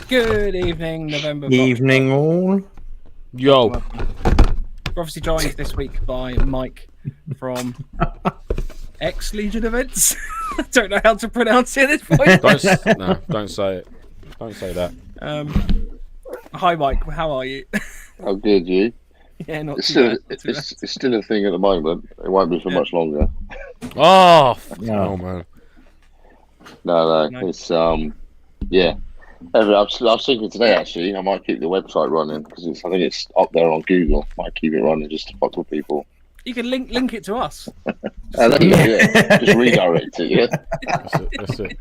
Good evening, November. Evening all. Yo. We're obviously joined this week by Mike from Legion Events. I don't know how to pronounce it at this point. Don't say it. Don't say that. Hi, Mike. How are you? How good, you? Yeah, not It's too still, bad. it's still a thing at the moment. It won't be for much longer. Oh, No. oh man. No. No. It's yeah. I was thinking today actually, I might keep the website running because I think it's up there on Google. Might keep it running just to fuck with people. You can link it to us. There you go, yeah. Just redirect it. Yeah. That's it.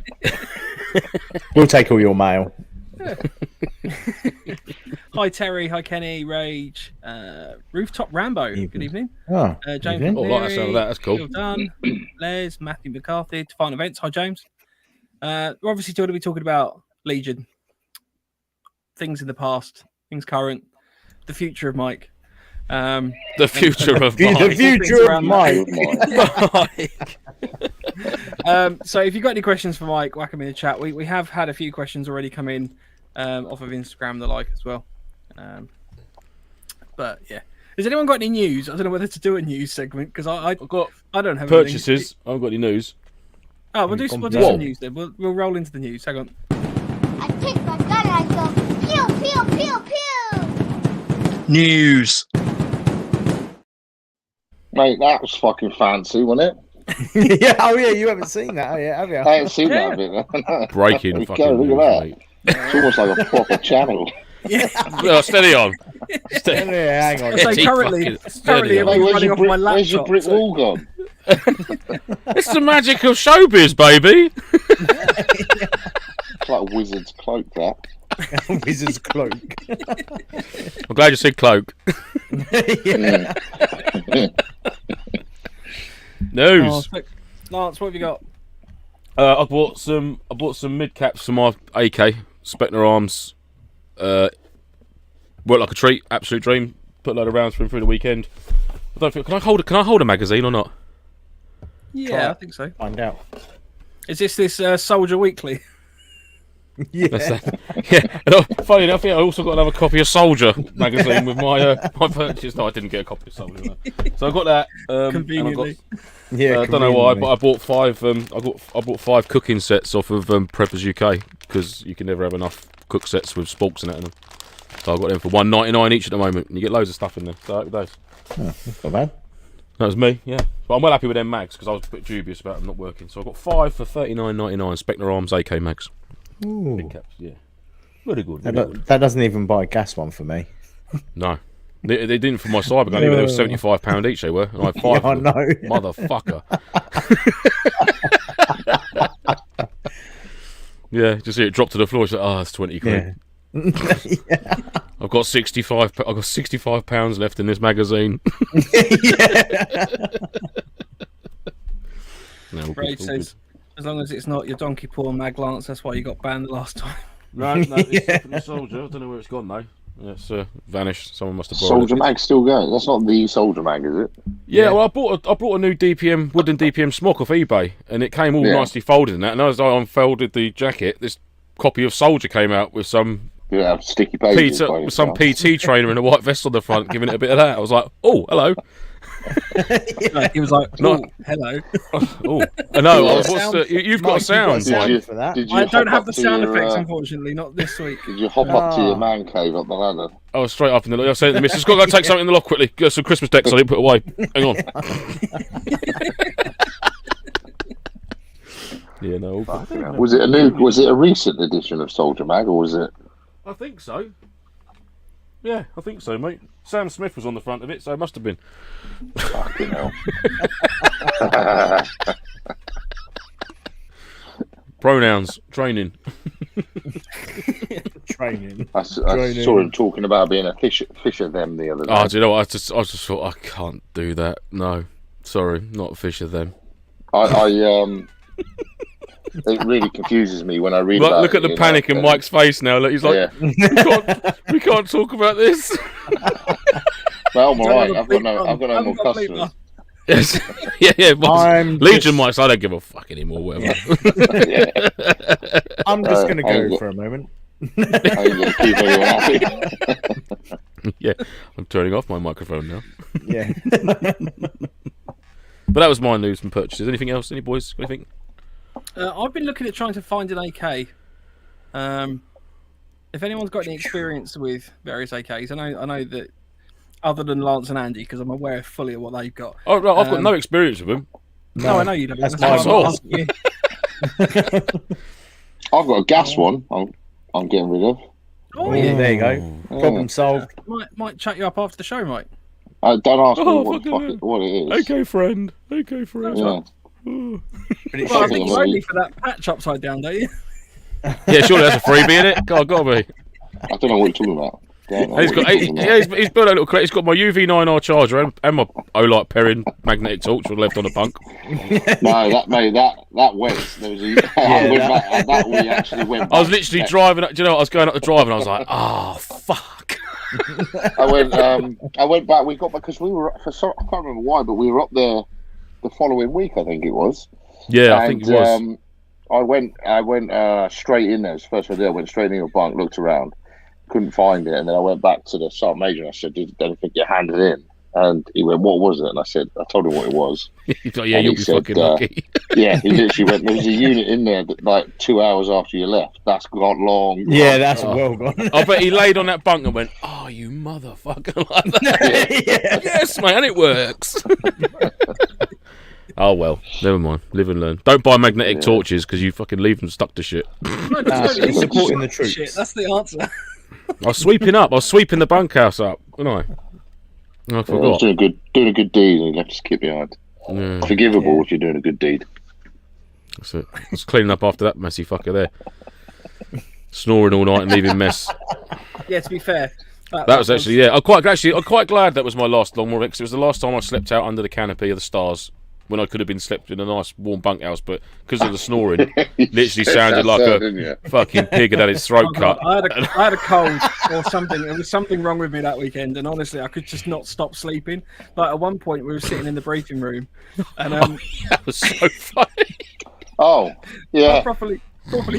We'll take all your mail. Hi, Terry. Hi, Kenny. Rage. Rooftop Rambo. Good evening. Oh, James. evening. Oh, like the sound of that. That's cool. Well done. Les, Matthew McCarthy, Define Events. Hi, James. We're obviously going to be talking about Legion. Things in the past, things current, the future of Mike. The future of The Mike. future of Mike. So if you've got any questions for Mike, whack them in the chat. We have had a few questions already come in off of Instagram and the like as well. But yeah. Has anyone got any news? I don't know whether to do a news segment because I got don't have purchases. anything. I haven't got any news. Oh, we'll do some news then. We'll roll into the news. Hang on. I take my gun and I go pew pew pew pew. News. Mate, that was fucking fancy, wasn't it? Yeah, oh yeah, you haven't seen that, have you? I ain't seen that bit. Breaking There we fucking go, look news, at that. mate. It's almost like a proper channel. Yeah. Oh, steady on. Yeah, hang on. So Steady currently steady I'm on. Mate, running off my where's your laptop. brick wall gone? It's the magic of showbiz, baby. It's like a wizard's cloak, that. Wizard's cloak. I'm glad you said cloak. Yeah. News. Lance, what have you got? I bought some mid caps for my AK Spectre arms. Worked like a treat, absolute dream. Put a load of rounds through the weekend. I don't feel. Can I hold a magazine or not? Yeah, I think so. Find out. Is this Soldier Weekly? Yeah. That's that. Yeah. And funny enough, I also got another copy of Soldier magazine with my my purchase. No, I didn't get a copy of Soldier. No. So I got that. Conveniently. Yeah. I don't know why, but I bought five. I bought 5 cooking sets off of Preppers UK because you can never have enough cook sets with sporks in it. So I got them for $1.99 each at the moment, and you get loads of stuff in there. So happy days. Oh, that's not bad. That was me, yeah. But I'm well happy with them mags because I was a bit dubious about them not working. So I got 5 for $39.99 Spectre Arms AK mags. Ooh. Big caps, yeah. Very good. Very good. That doesn't even buy a gas one for me. No. They didn't for my cyber gun either. They were £75 each, they were. And I had 5 Yeah, I of them. know. Motherfucker. Yeah, just see it drop to the floor. It's like, oh, it's 20 quid. Yeah. I've got 65 pounds left in this magazine. No, all Rage good, all says, as long as it's not your donkey paw mag, Lance, that's why you got banned the last time. No, it's definitely Soldier. I don't know where it's gone though. Yeah, it's vanished. Someone must have borrowed Soldier it. Mag still going. That's not the Soldier Mag, is it? Yeah, well, I bought a new wooden DPM smock off eBay, and it came all nicely folded in that. And as I unfolded the jacket, this copy of Soldier came out with some Yeah, sticky pages. PT trainer in a white vest on the front, giving it a bit of that. I was like, oh, hello. He was like, No. "Oh, hello." Oh, I know. Yeah. You've got a sound. Did Mike. you- for that. Did you I don't hop have up the to sound your, effects, unfortunately, not this week. Did you hop up to your man cave up the ladder? I was straight up in the lock. I said to the missus, got to go take something in the lock quickly. Got some Christmas decks I didn't put away. Hang on. Yeah, no. all good. Was it a recent edition of Soldier Mag, or was it? I think so. Yeah, I think so, mate. Sam Smith was on the front of it, so it must have been. Fucking hell. Pronouns, training. Training. I saw him talking about being a fisher them the other day. Oh, do you know what? I just thought, I can't do that. No. Sorry, not a fish of them. It really confuses me when I read about Look at the panic in Mike's face now. Look, he's like, Yeah. we can't talk about this. Well, I'm alright. I've got no more customers. Yes. Yeah. I'm Legion Mike's, I don't give a fuck anymore, whatever. Yeah. I'm just going to I've go got- for a moment. I ain't gonna keep anyone happy. Yeah, I'm turning off my microphone now. Yeah. But that was my news and purchases. Anything else? Any boys? Anything? I've been looking at trying to find an AK. If anyone's got any experience with various AKs, I know that other than Lance and Andy, because I'm aware fully of what they've got. Oh, no, I've got no experience with them. No, I know you don't. That's why my I'm fault. asking you. I've got a gas one. I'm getting rid of. Oh, Oh, yeah. there you go. Problem solved. Might chat you up after the show, mate. Don't ask me Oh, what it is. Okay, friend. Okay, friend. Yeah. But it's Well, I Something think you about owe you. me for that patch upside down, don't you? Yeah, surely that's a freebie, isn't it? God, gotta be. I don't know what you're talking about. Don't know He's what got, you're he, talking about. he's built a little crate. He's got my UV9R charger and my Olight Perrin magnetic torch left on the bunk. No, that went. There was I went back, that we actually went back. I was literally driving. Do you know what? I was going up the drive and I was like, oh, fuck. I went back. We got because we were I can't remember why, but we were up there the following week. I think it was. Yeah, I think it was. I went straight in there. It was the first one there. I went straight in your bunk, looked around, couldn't find it, and then I went back to the sergeant major and I said, "Did anything get handed in?" And he went, "What was it?" And I told him what it was. He's like, yeah, and you'll he be said, fucking lucky. Yeah, he literally went, "There was a unit in there that, like 2 hours after you left. That's got long." Yeah, that's well gone. I bet he laid on that bunk and went, oh, you motherfucker. Like that. Yeah. Yes, mate, and it works. Oh, well, never mind. Live and learn. Don't buy magnetic torches because you fucking leave them stuck to shit. No, He's supporting the troops. Shit, that's the answer. I was sweeping up. I was sweeping the bunkhouse up, wasn't I? I I was forgot. doing a good deed, and he left his kit behind. Yeah, Forgivable if you're doing a good deed. that's it. I was cleaning up after that messy fucker there. Snoring all night and leaving mess. Yeah, to be fair. That was actually, yeah. I'm quite glad that was my last long walk because it was the last time I slept out under the canopy of the stars when I could have been slept in a nice warm bunkhouse, but because of the snoring, literally sounded like a fucking pig had its throat cut. I had a cold or something. There was something wrong with me that weekend, and honestly, I could just not stop sleeping. Like at one point, we were sitting in the briefing room, and That was so funny. Oh, I yeah. properly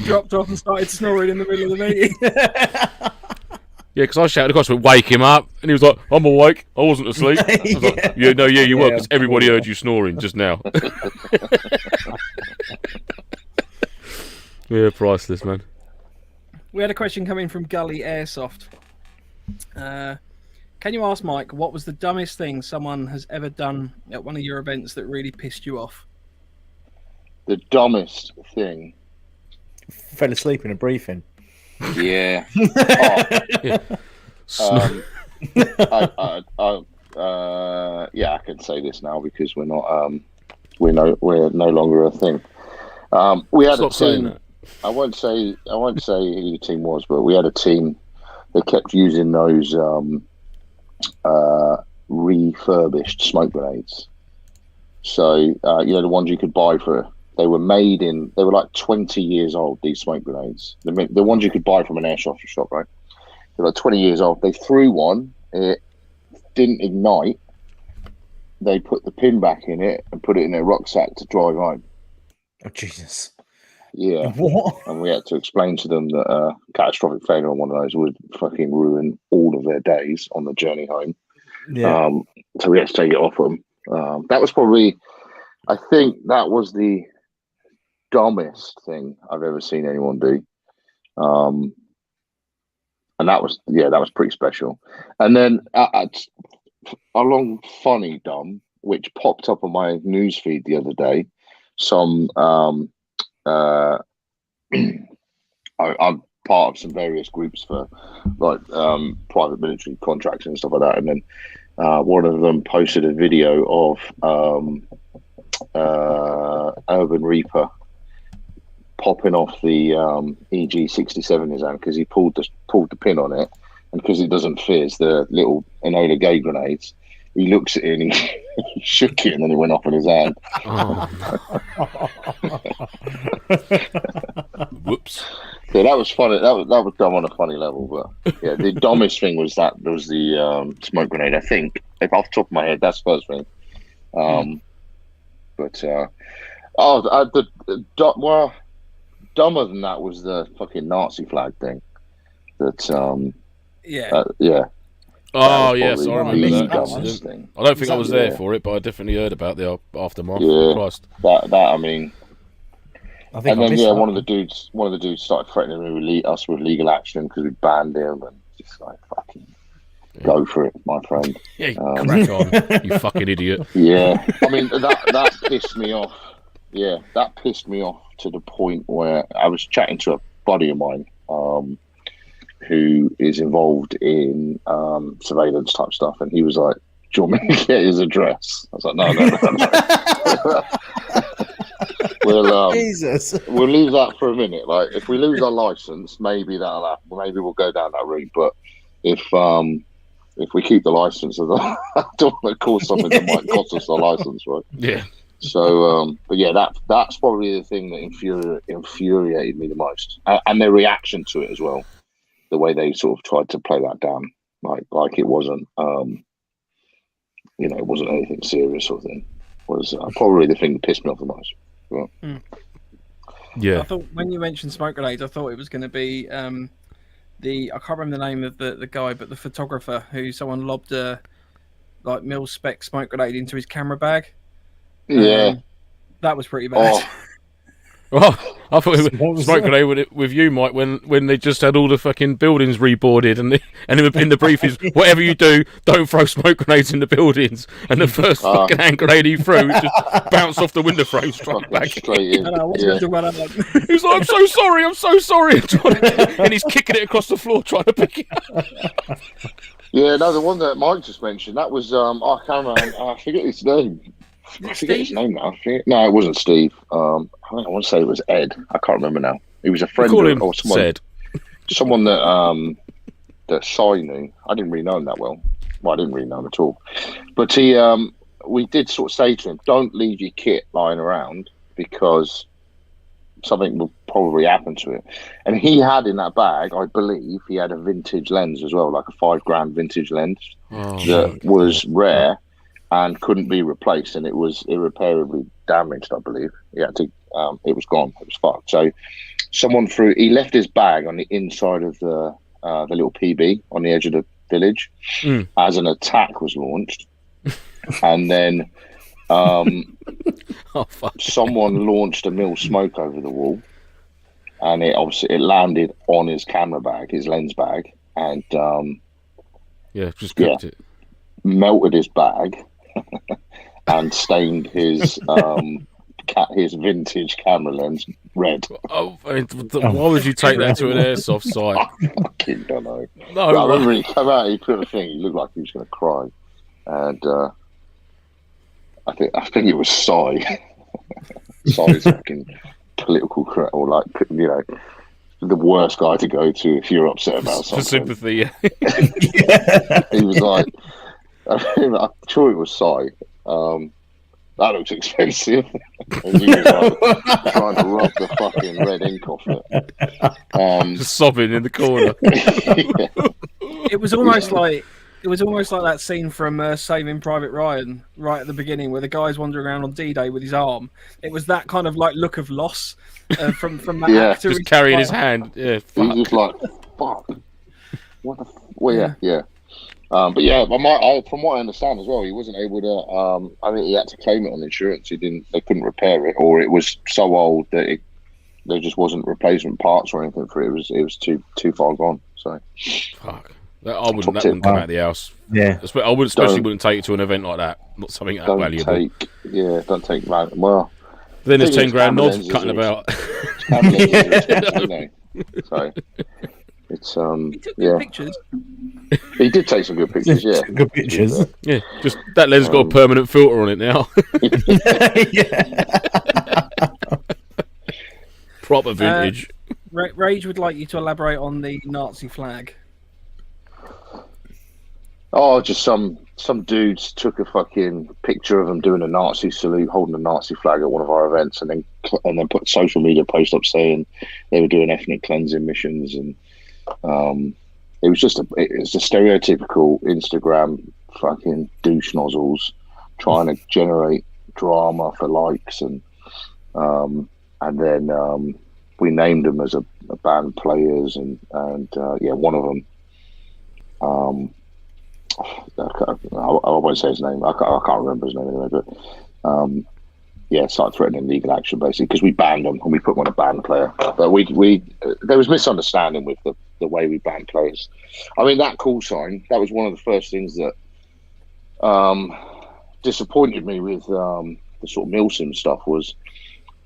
dropped off and started snoring in the middle of the meeting. Yeah, because I shouted across, wake him up, and he was like, I'm awake, I wasn't asleep. I was like, you were, because everybody heard you snoring just now. Yeah, priceless, man. We had a question coming from Gully Airsoft. Can you ask Mike what was the dumbest thing someone has ever done at one of your events that really pissed you off? The dumbest thing. Fell asleep in a briefing. Yeah. I can say this now because we're not. We're no longer a thing. We had Stop a saying team. that. I won't say who the team was, but we had a team that kept using those refurbished smoke grenades. So the ones you could buy for. They were like 20 years old, these smoke grenades. The ones you could buy from an airsoft shop, right? They're like 20 years old. They threw one, it didn't ignite. They put the pin back in it and put it in their rucksack to drive home. Oh, Jesus. Yeah. What? And we had to explain to them that catastrophic failure on one of those would fucking ruin all of their days on the journey home. Yeah. So we had to take it off them. That was probably, I think that was the dumbest thing I've ever seen anyone do, and that was pretty special. And then along funny dumb, which popped up on my newsfeed the other day, some I'm part of some various groups for like private military contracts and stuff like that, and then one of them posted a video of Urban Reaper popping off the EG67 in his hand because he pulled the pin on it, and because it doesn't fizz, the little Enola Gay grenades, he looks at it and he shook it and then it went off in his hand. Oh, whoops. Yeah, that was funny. That was dumb on a funny level, but yeah, the dumbest thing was the smoke grenade. I think, if off the top of my head, that's the first thing. Dumber than that was the fucking Nazi flag thing. that Yeah. yeah. Oh was yes, I probably remember the that dumbest incident. thing. I don't think I was there Yeah. for it, but I definitely heard about the aftermath. Yeah. Christ. That I mean, I think and I then missed yeah, that one of the dudes started threatening us with legal action because we banned him, and just like fucking go for it, my friend. Yeah, crack on, you fucking idiot. Yeah, I mean that pissed me off. Yeah, that pissed me off to the point where I was chatting to a buddy of mine who is involved in surveillance type stuff, and he was like, "Do you want me to get his address?" I was like, "No." Jesus. We'll leave that for a minute. Like, if we lose our license, maybe that'll happen. Maybe we'll go down that route. But if we keep the license, I don't want to cause something that might cost us our license, right? Yeah. So, but yeah, that's probably the thing that infuriated me the most, and their reaction to it as well. The way they sort of tried to play that down, like it wasn't, it wasn't anything serious or thing, was probably the thing that pissed me off the most. Well, Yeah. I thought when you mentioned smoke grenades, I thought it was going to be I can't remember the name of the guy, but the photographer who someone lobbed a like mil-spec smoke grenade into his camera bag. yeah. That was pretty bad. Oh, Oh, I thought it What was was smoke that? grenade with you, Mike, when they just had all the fucking buildings reboarded, and in the brief is whatever you do, don't throw smoke grenades in the buildings. And the first fucking hand grenade he threw just bounced off the window frame straight back. straight in. And I was Yeah. going to run out. He was like, I'm so sorry. And he's kicking it across the floor trying to pick it up. Yeah, no, the one that Mike just mentioned, that was I can't remember. I forget his name. I forget his name now. No, it wasn't Steve. I want to say it was Ed. I can't remember now. He was a friend Call him or someone that that Sai knew. I didn't really know him that well. Well, I didn't really know him at all. But he, we did sort of say to him, "Don't leave your kit lying around because something will probably happen to it." And he had in that bag, I believe, he had a vintage lens as well, like a $5,000 vintage lens that was rare and couldn't be replaced, and it was irreparably damaged, I believe. He had to, it was gone, it was fucked. So someone he left his bag on the inside of the little PB on the edge of the village as an attack was launched. And then someone launched a mil smoke over the wall, and it landed on his camera bag, his lens bag, and just cooked it. Melted his bag and stained his his vintage camera lens red. Oh, why would you take that to an airsoft site? I fucking don't know. No, I remember he came out, he put a thing, he looked like he was going to cry, and I think it was Sai. Sai's fucking political or like, the worst guy to go to if you're upset about something. For sympathy, yeah. He was like, I'm sure it was Sai. That looks expensive. And he was like, trying to rub the fucking red ink off it. Just sobbing in the corner. Yeah. It was almost like that scene from Saving Private Ryan right at the beginning, where the guy's wandering around on D-Day with his arm. It was that kind of like look of loss from that actor. Just carrying his hand. Yeah, He was just like, fuck. What the? Well, yeah. But yeah, from what I understand as well, he wasn't able to. I think he had to claim it on insurance. They couldn't repair it, or it was so old that there just wasn't replacement parts or anything for it. It was too far gone. So, fuck. That wouldn't come out of the house. Yeah, I wouldn't take it to an event like that. Not something that valuable. Don't take that. Well, then there's 10 grand nods cutting about. So it's He took good pictures. He did take some good pictures. Yeah, good pictures. Yeah, just that lens got a permanent filter on it now. Proper vintage. Rage would like you to elaborate on the Nazi flag. Oh, just some dudes took a fucking picture of them doing a Nazi salute, holding a Nazi flag at one of our events, and then put a social media post up saying they were doing ethnic cleansing missions, and it was a stereotypical Instagram fucking douche nozzles trying to generate drama for likes, and then we named them as a band players, and one of them. I won't say his name. I can't remember his name anyway. But started threatening legal action basically because we banned them and we put them on a banned player. But there was misunderstanding with the way we banned players. I mean, that call sign, that was one of the first things that disappointed me with the sort of Milsim stuff was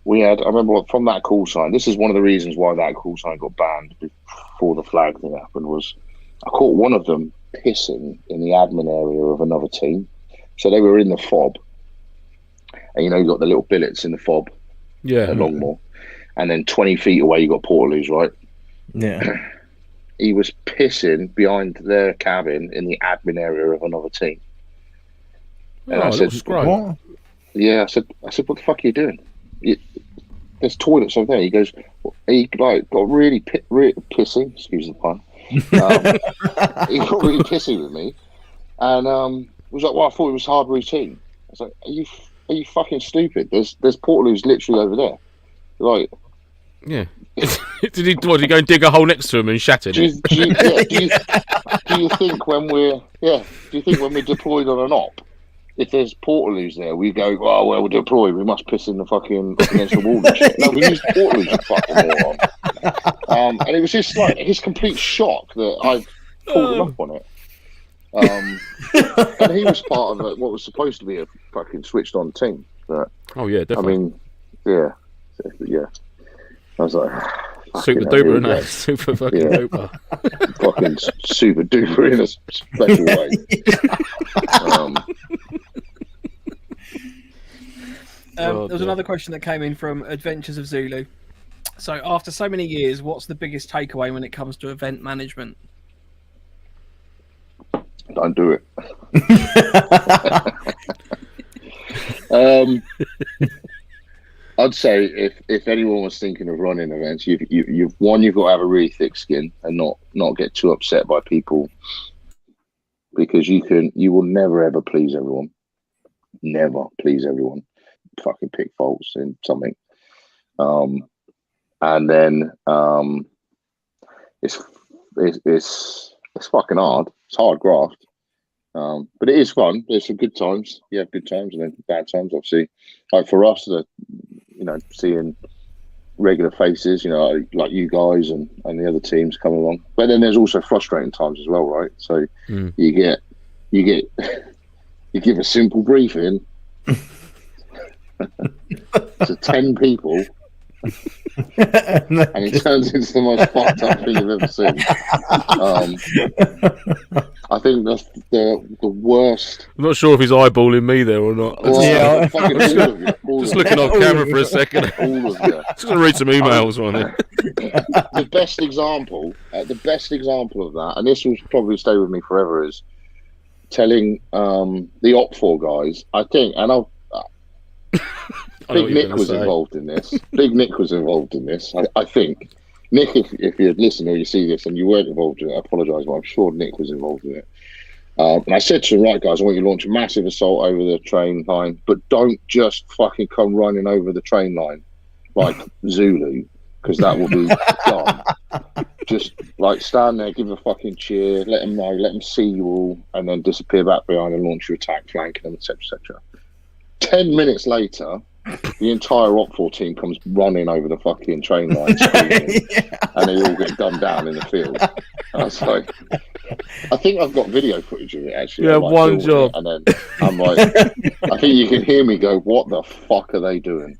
I remember from that call sign, this is one of the reasons why that call sign got banned before the flag thing happened, was I caught one of them pissing in the admin area of another team. So they were in the fob. And you got the little billets in the fob at Longmore. And then 20 feet away, you got Portaloos, right? Yeah. He was pissing behind their cabin in the admin area of another team. And I said, What? Yeah, I said, what the fuck are you doing? There's toilets over there. He goes, he got really pissing, excuse the pun. He got really pissy with me. And was like, well, I thought it was hard routine. I was like, are you fucking stupid? There's Portaloos literally over there. Like, yeah. Did he go and dig a hole next to him and shatter it? Do you think when we're deployed on an op, if there's Portaloos there, we go, oh well, we're deployed, we must piss in the fucking against the wall and shit. No, we use Portaloos, you fucking moron. And it was just like his complete shock that I pulled him up on it. And he was part of what was supposed to be a fucking switched on team. But, oh yeah, definitely. I mean, yeah. I was like, super duper, innit? Super fucking duper. Fucking super duper in a special way. There was another question that came in from Adventures of Zulu. So, after so many years, what's the biggest takeaway when it comes to event management? Don't do it. I'd say if anyone was thinking of running events, you've got to have a really thick skin and not get too upset by people, because you will never ever please everyone. Never please everyone. Fucking pick faults in something. And then it's fucking hard. It's hard graft. But it is fun. There's some good times. You have good times and then bad times, obviously. Like for us, seeing regular faces, like you guys and the other teams come along. But then there's also frustrating times as well, right? So you give a simple briefing to 10 people, and it turns into the most fucked up thing you've ever seen. I think that's the worst. I'm not sure if he's eyeballing me there or not. Well, Yeah. fucking all of you. Just looking off camera for a second. All of you. Just gonna read some emails on it. The best example of that, and this will probably stay with me forever, is telling the Op4 guys, I think, and Big Nick was involved in this. Big Nick was involved in this, I think. Nick, if you listen or you see this and you weren't involved in it, I apologise, but I'm sure Nick was involved in it. And I said to him, right, guys, I want you to launch a massive assault over the train line, but don't just fucking come running over the train line like Zulu, because that will be dumb. Just like stand there, give a fucking cheer, let them know, let them see you all, and then disappear back behind and launch your attack, flanking them, etc., etc. 10 minutes later, the entire Op4 team comes running over the fucking train line, screaming, and they all get gunned down in the field. And I was like, I think I've got video footage of it actually. Yeah, one job. And then I'm like, I think you can hear me go, what the fuck are they doing?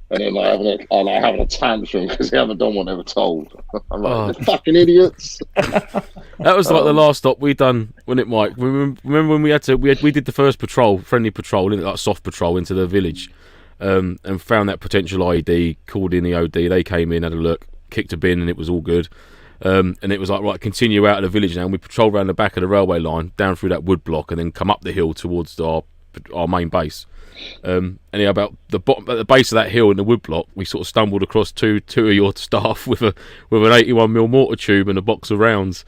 And then having a tantrum because they haven't done what they were told. I'm like, they're fucking idiots. That was like the last stop we done, wasn't it, Mike? Remember when we did the first patrol, friendly patrol, like soft patrol into the village, and found that potential IED, called in the OD. They came in, had a look, kicked a bin, and it was all good. And it was like, right, continue out of the village now. And we patrolled around the back of the railway line, down through that wood block, and then come up the hill towards our main base. And about at the base of that hill in the wood block, we sort of stumbled across two of your staff with an 81mm mortar tube and a box of rounds.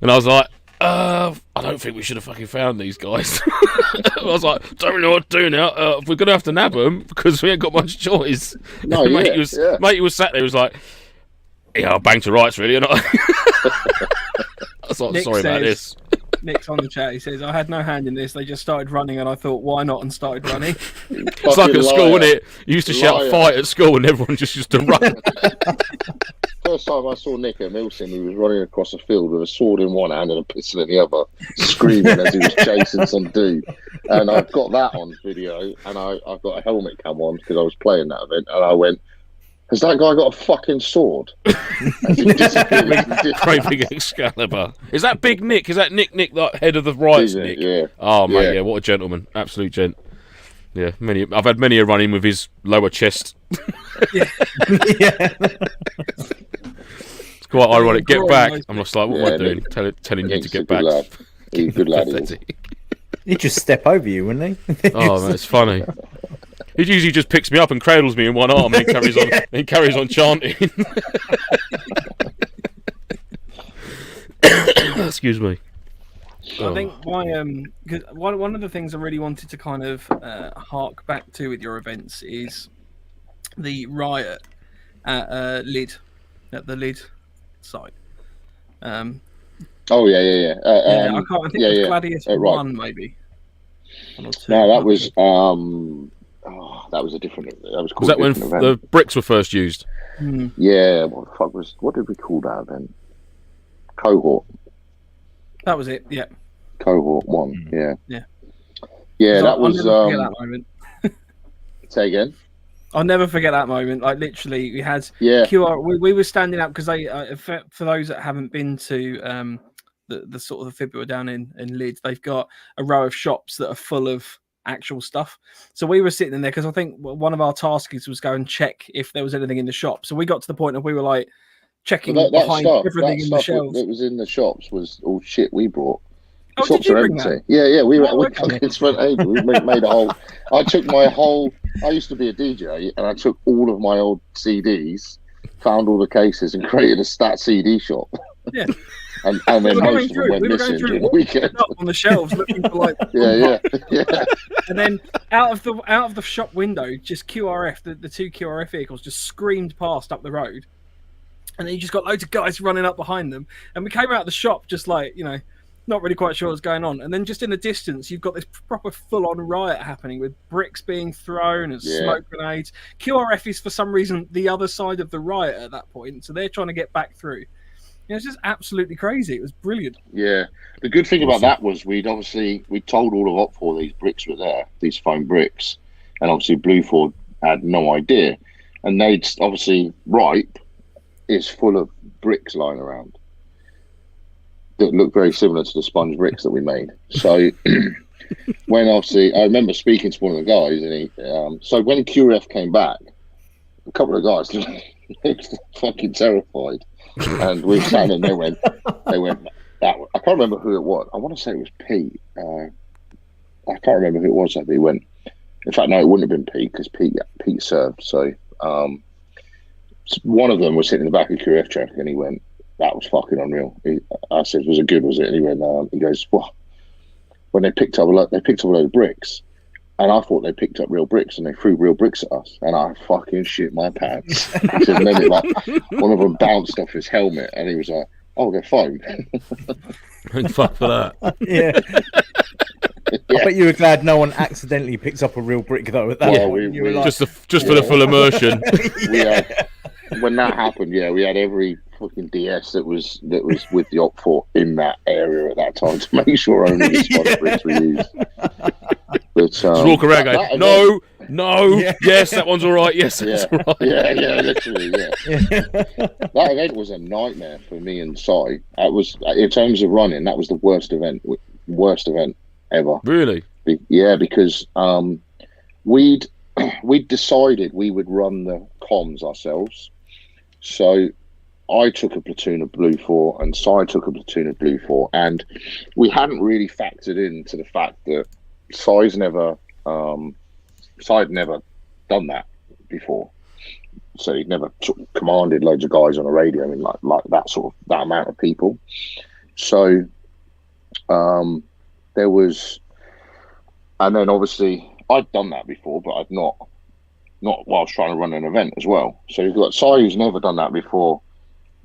And I was like, I don't think we should have fucking found these guys. I was like, don't really know what to do now. We're gonna have to nab them because we ain't got much choice. No, mate, yeah. he was sat there. He was like, yeah, I'll bang to rights, really. And I was like, Nick sorry about says- this. Nick's on the chat. He says, "I had no hand in this. They just started running, and I thought, why not?" And started running. It's like at school, isn't it? You used to shout fight at school, and everyone just used to run. First time I saw Nick at Milton, he was running across a field with a sword in one hand and a pistol in the other, screaming as he was chasing some dude. And I've got that on video, and I've got a helmet cam on because I was playing that event, and I went, has that guy got a fucking sword? As he disappeared into the Great big Excalibur. Is that Big Nick? Is that Nick, like head of the riots, Nick? Yeah. Oh, mate, Yeah. yeah, what a gentleman. Absolute gent. Yeah, I've had many a run in with his lower chest. Yeah. It's quite ironic. Get back. I'm just like, what am I Yeah, doing? Telling you to Nick's a get good back. lad. He's a good lad. He is. Pathetic. He'd just step over you, wouldn't he? Oh, man, it's funny. He usually just picks me up and cradles me in one arm and carries on. And he carries on chanting. Excuse me. I think cause one of the things I really wanted to kind of hark back to with your events is the riot at the Lid site. Oh yeah. I can't. I think it was Gladius right. 1, maybe. 1 or 2. No, that was that was a different. That was called. Was that when a different the event. bricks were first used? Yeah. What did we call that event? Cohort. That was it. Yeah. Cohort 1. Yeah. Yeah. Yeah, that I'll was. never forget that moment. Say again. I'll never forget that moment. Like literally, we had Yeah. QR. We were standing up because they, for those that haven't been to the sort of the Fibula down in Leeds, they've got a row of shops that are full of actual stuff. So we were sitting in there because I think one of our tasks was go and check if there was anything in the shop. So we got to the point of we were like checking behind everything in the shelves. That was in the shops was all shit we brought. Oh, Shops did you are bring empty. that? Yeah. We okay. fucking spent ages. We made a whole. I took my whole. I used to be a DJ, and I took all of my old CDs, found all the cases, and created a stat CD shop. Yeah. and then We were most of them going went through missing during the all weekend. up on the shelves looking for like Yeah. and then out of the shop window, just QRF, the 2 QRF vehicles just screamed past up the road, and then you just got loads of guys running up behind them, and we came out of the shop just like, you know, not really quite sure what's going on, and then just in the distance you've got this proper full-on riot happening with bricks being thrown and smoke grenades. QRF is for some reason the other side of the riot at that point, so they're trying to get back through. You know, it's just absolutely crazy. It was brilliant. Yeah. The good thing about that was we told all of Op4 these bricks were there, these foam bricks, and obviously Blueford had no idea, and they'd obviously Ripe is full of bricks lying around that look very similar to the sponge bricks that we made. So when obviously I remember speaking to one of the guys, and he so when QRF came back, a couple of guys looked fucking terrified, and we sat and they went that I can't remember who it was. I want to say it was Pete. I can't remember who it was that he went. In fact, no, it wouldn't have been Pete because Pete served. So one of them was sitting in the back of the QRF truck, and he went, that was fucking unreal. I said, was it good? Was it? And he went, he goes, well, when they picked up a load of bricks, and I thought they picked up real bricks, and they threw real bricks at us, and I fucking shit my pants. He said, and then one of them bounced off his helmet, and he was like, oh, they're foam. Thank fuck for that. Yeah. I bet you were glad no one accidentally picked up a real brick though. At that point, you were like, just for the full immersion. We had, when that happened, we had every fucking DS that was with the Op4 in that area at that time to make sure only the spot bricks were used. But Just walk around going, no, yes, that one's all right, yes, that's all right. Yeah, literally, That event was a nightmare for me and Si. It was, in terms of running, that was the worst event ever. Really? Yeah, because we'd decided we would run the comms ourselves. So I took a platoon of Blue 4 and Si took a platoon of Blue 4, and we hadn't really factored into the fact that Si's never had never done that before. So he'd never commanded loads of guys on a radio and like that amount of people. So There was, and then obviously I'd done that before, but I'd not while I was trying to run an event as well. So you've got Si, who's never done that before,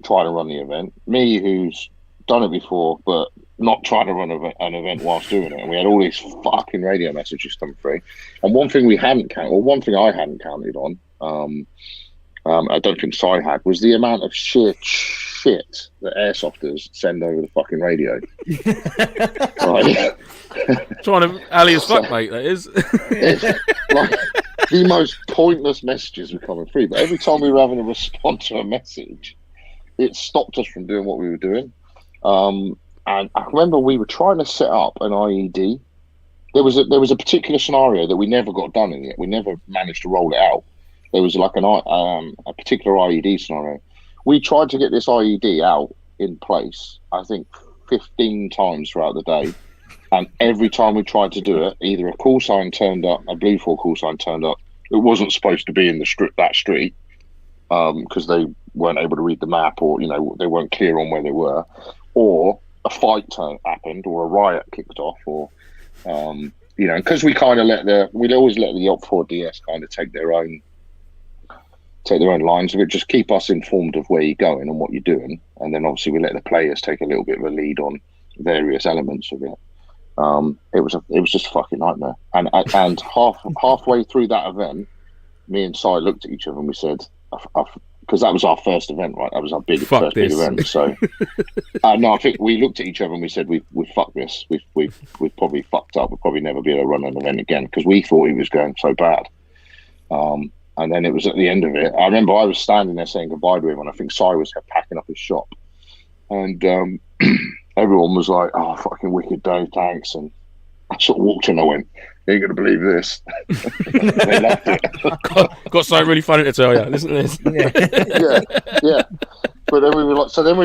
trying to run the event. Me, who's done it before, but not trying to run an event whilst doing it. And we had all these fucking radio messages come through. And one thing I hadn't counted on, I don't think Si had, was the amount of sheer shit that airsofters send over the fucking radio. Right? Trying to alley as fuck, mate, that is. It's like the most pointless messages were coming through. But every time we were having to respond to a message, it stopped us from doing what we were doing. And I remember we were trying to set up an IED. There was a particular scenario that we never got done in it. We never managed to roll it out. There was like a particular IED scenario. We tried to get this IED out in place, I think 15 times throughout the day. And every time we tried to do it, either a call sign turned up, a Blue 4 call sign turned up. It wasn't supposed to be in that street because they weren't able to read the map, or they weren't clear on where they were, or a fight happened, or a riot kicked off, or because we kind of we'd always let the Op 4 DS kind of take their own lines of it, just keep us informed of where you're going and what you're doing, and then obviously we let the players take a little bit of a lead on various elements of it. It was just a fucking nightmare. And halfway through that event, me and Si looked at each other and we said, because that was our first event, right? That was our big event. So no, I think we looked at each other and we said, "We fucked this. We've probably fucked up. We'll probably never be able to run an event again," because we thought it was going so bad. And then it was at the end of it. I remember I was standing there saying goodbye to him, and I think Si was packing up his shop, and everyone was like, "Oh, fucking wicked day, thanks." And I sort of walked in and I went, "You ain't going to believe this." They loved it. Got something really funny to tell you. Listen to this. Yeah. But then we were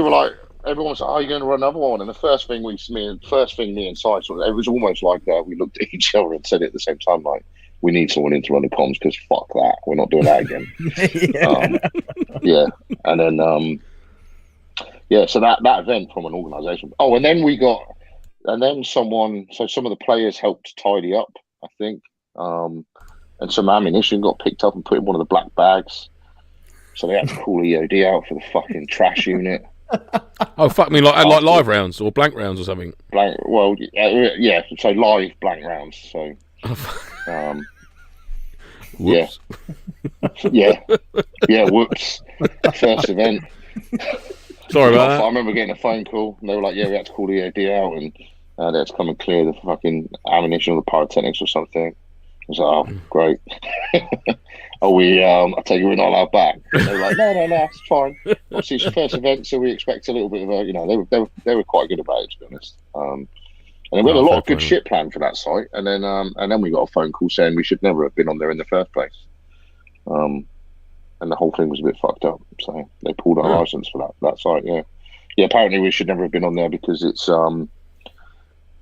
like, everyone was like, "Oh, you're going to run another one?" And the first thing me and Si sort of, it was almost like we looked at each other and said it at the same time, like, we need someone in to run the comms because fuck that. We're not doing that again. And then, so that event from an organisation. Oh, and then some of the players helped tidy up, I think. And some ammunition got picked up and put in one of the black bags. So they had to call EOD out for the fucking trash unit. Oh, fuck me, like live rounds or blank rounds or something. Yeah, so live blank rounds. So, whoops. Whoops. First event. Sorry about that. I remember getting a phone call and they were like, "Yeah, we had to call the EOD out and they had to come and clear the fucking ammunition or the pyrotechnics or something." I was like, "Oh, great." I take it we're not allowed back. And they were like, no, it's fine. Obviously, it's your first event, so we expect a little bit of a, they were quite good about it, to be honest. And then we had a lot of good shit planned for that site, and then we got a phone call saying we should never have been on there in the first place. And the whole thing was a bit fucked up, so they pulled our license for that site. Yeah. Apparently we should never have been on there because it's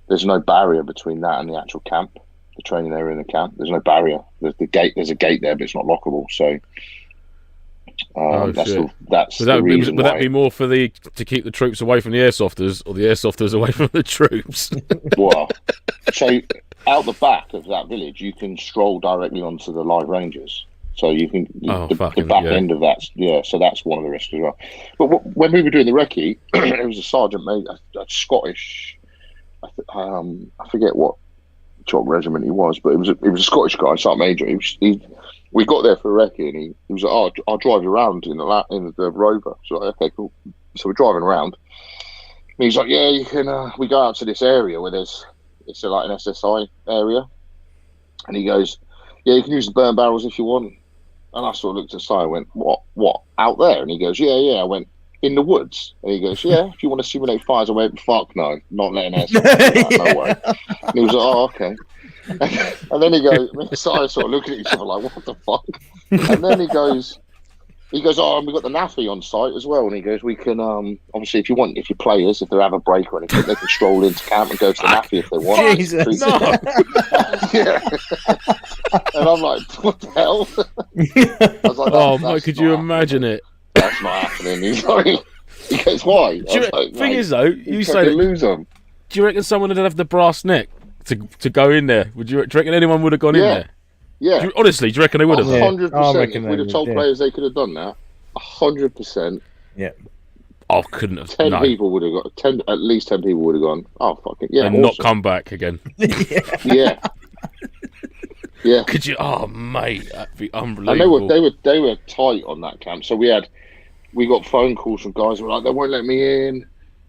there's no barrier between that and the actual camp. The training area in the camp. There's no barrier. There's a gate there, but it's not lockable. So that's the reason. Would that be more to keep the troops away from the airsofters, or the airsofters away from the troops? Well, so out the back of that village, you can stroll directly onto the live ranges. So you can the back end of that. Yeah, so that's one of the risks as well. But when we were doing the recce, it was a sergeant major, a Scottish. I forget what job regiment he was, but it was a Scottish guy, sergeant major. We got there for a recce, and he was like, "Oh, I'll drive you around in the Rover." So like, okay, cool. So we're driving around. And he's like, "Yeah, you can." We go out to this area where it's like an SSI area, and he goes, "Yeah, you can use the burn barrels if you want." And I sort of looked aside and went, What, out there? And he goes, Yeah. I went, "In the woods?" And he goes, "Yeah, if you want to simulate fires." I went, "Fuck no, not letting us." No way. And he was like, "Oh, okay." And then he goes, me and Si sort of looking at each other like, what the fuck? And then he goes, "Oh, and we've got the NAFI on site as well." And he goes, "We can, obviously, if your players, if they have a break or anything, they can stroll into camp and go to the NAFI if they want." Jesus. No. Yeah. And I'm like, "What the hell?" I was like, "Oh, mate, could you imagine it?" That's not happening. He goes, "Why?" Thing is, though, you say lose them. Do you reckon someone would have the brass neck to go in there? Do you reckon anyone would have gone in Yeah. there? Yeah, Honestly, do you reckon they would have? 100%. reckon If they we'd have would, told yeah. players they could have done that, 100%. Yeah. I couldn't have. 10 No. people would have got 10. At least 10 people would have gone. Oh, fucking yeah, And awesome. not come back again. Yeah, yeah. Could you? Oh, mate, that'd be And unbelievable. they were tight on that camp. So we got phone calls from guys who were like, they won't let me in.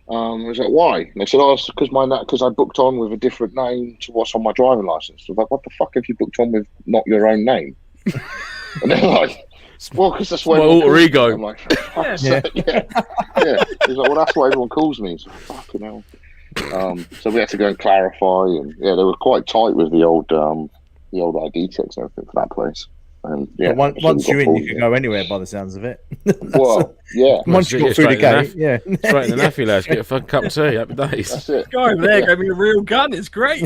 I was like, why? And they said, oh, it's because I booked on with a different name to what's on my driving license. I was like, what the fuck have you booked on with not your own name? And they're like, well, because that's why my alter ego. I'm like, yeah. He's like, well, that's why everyone calls me. So fucking hell. So we had to go and clarify, and yeah, they were quite tight with the old ID checks and everything for that place. And yeah, But once you're in, you can go anywhere by the sounds of it. Well, yeah, Once you got through the gate, yeah. Straight in the naffy, lads. Get a fucking cup of tea. Happy days. that's it. Guy over there gave me a real gun. It's great.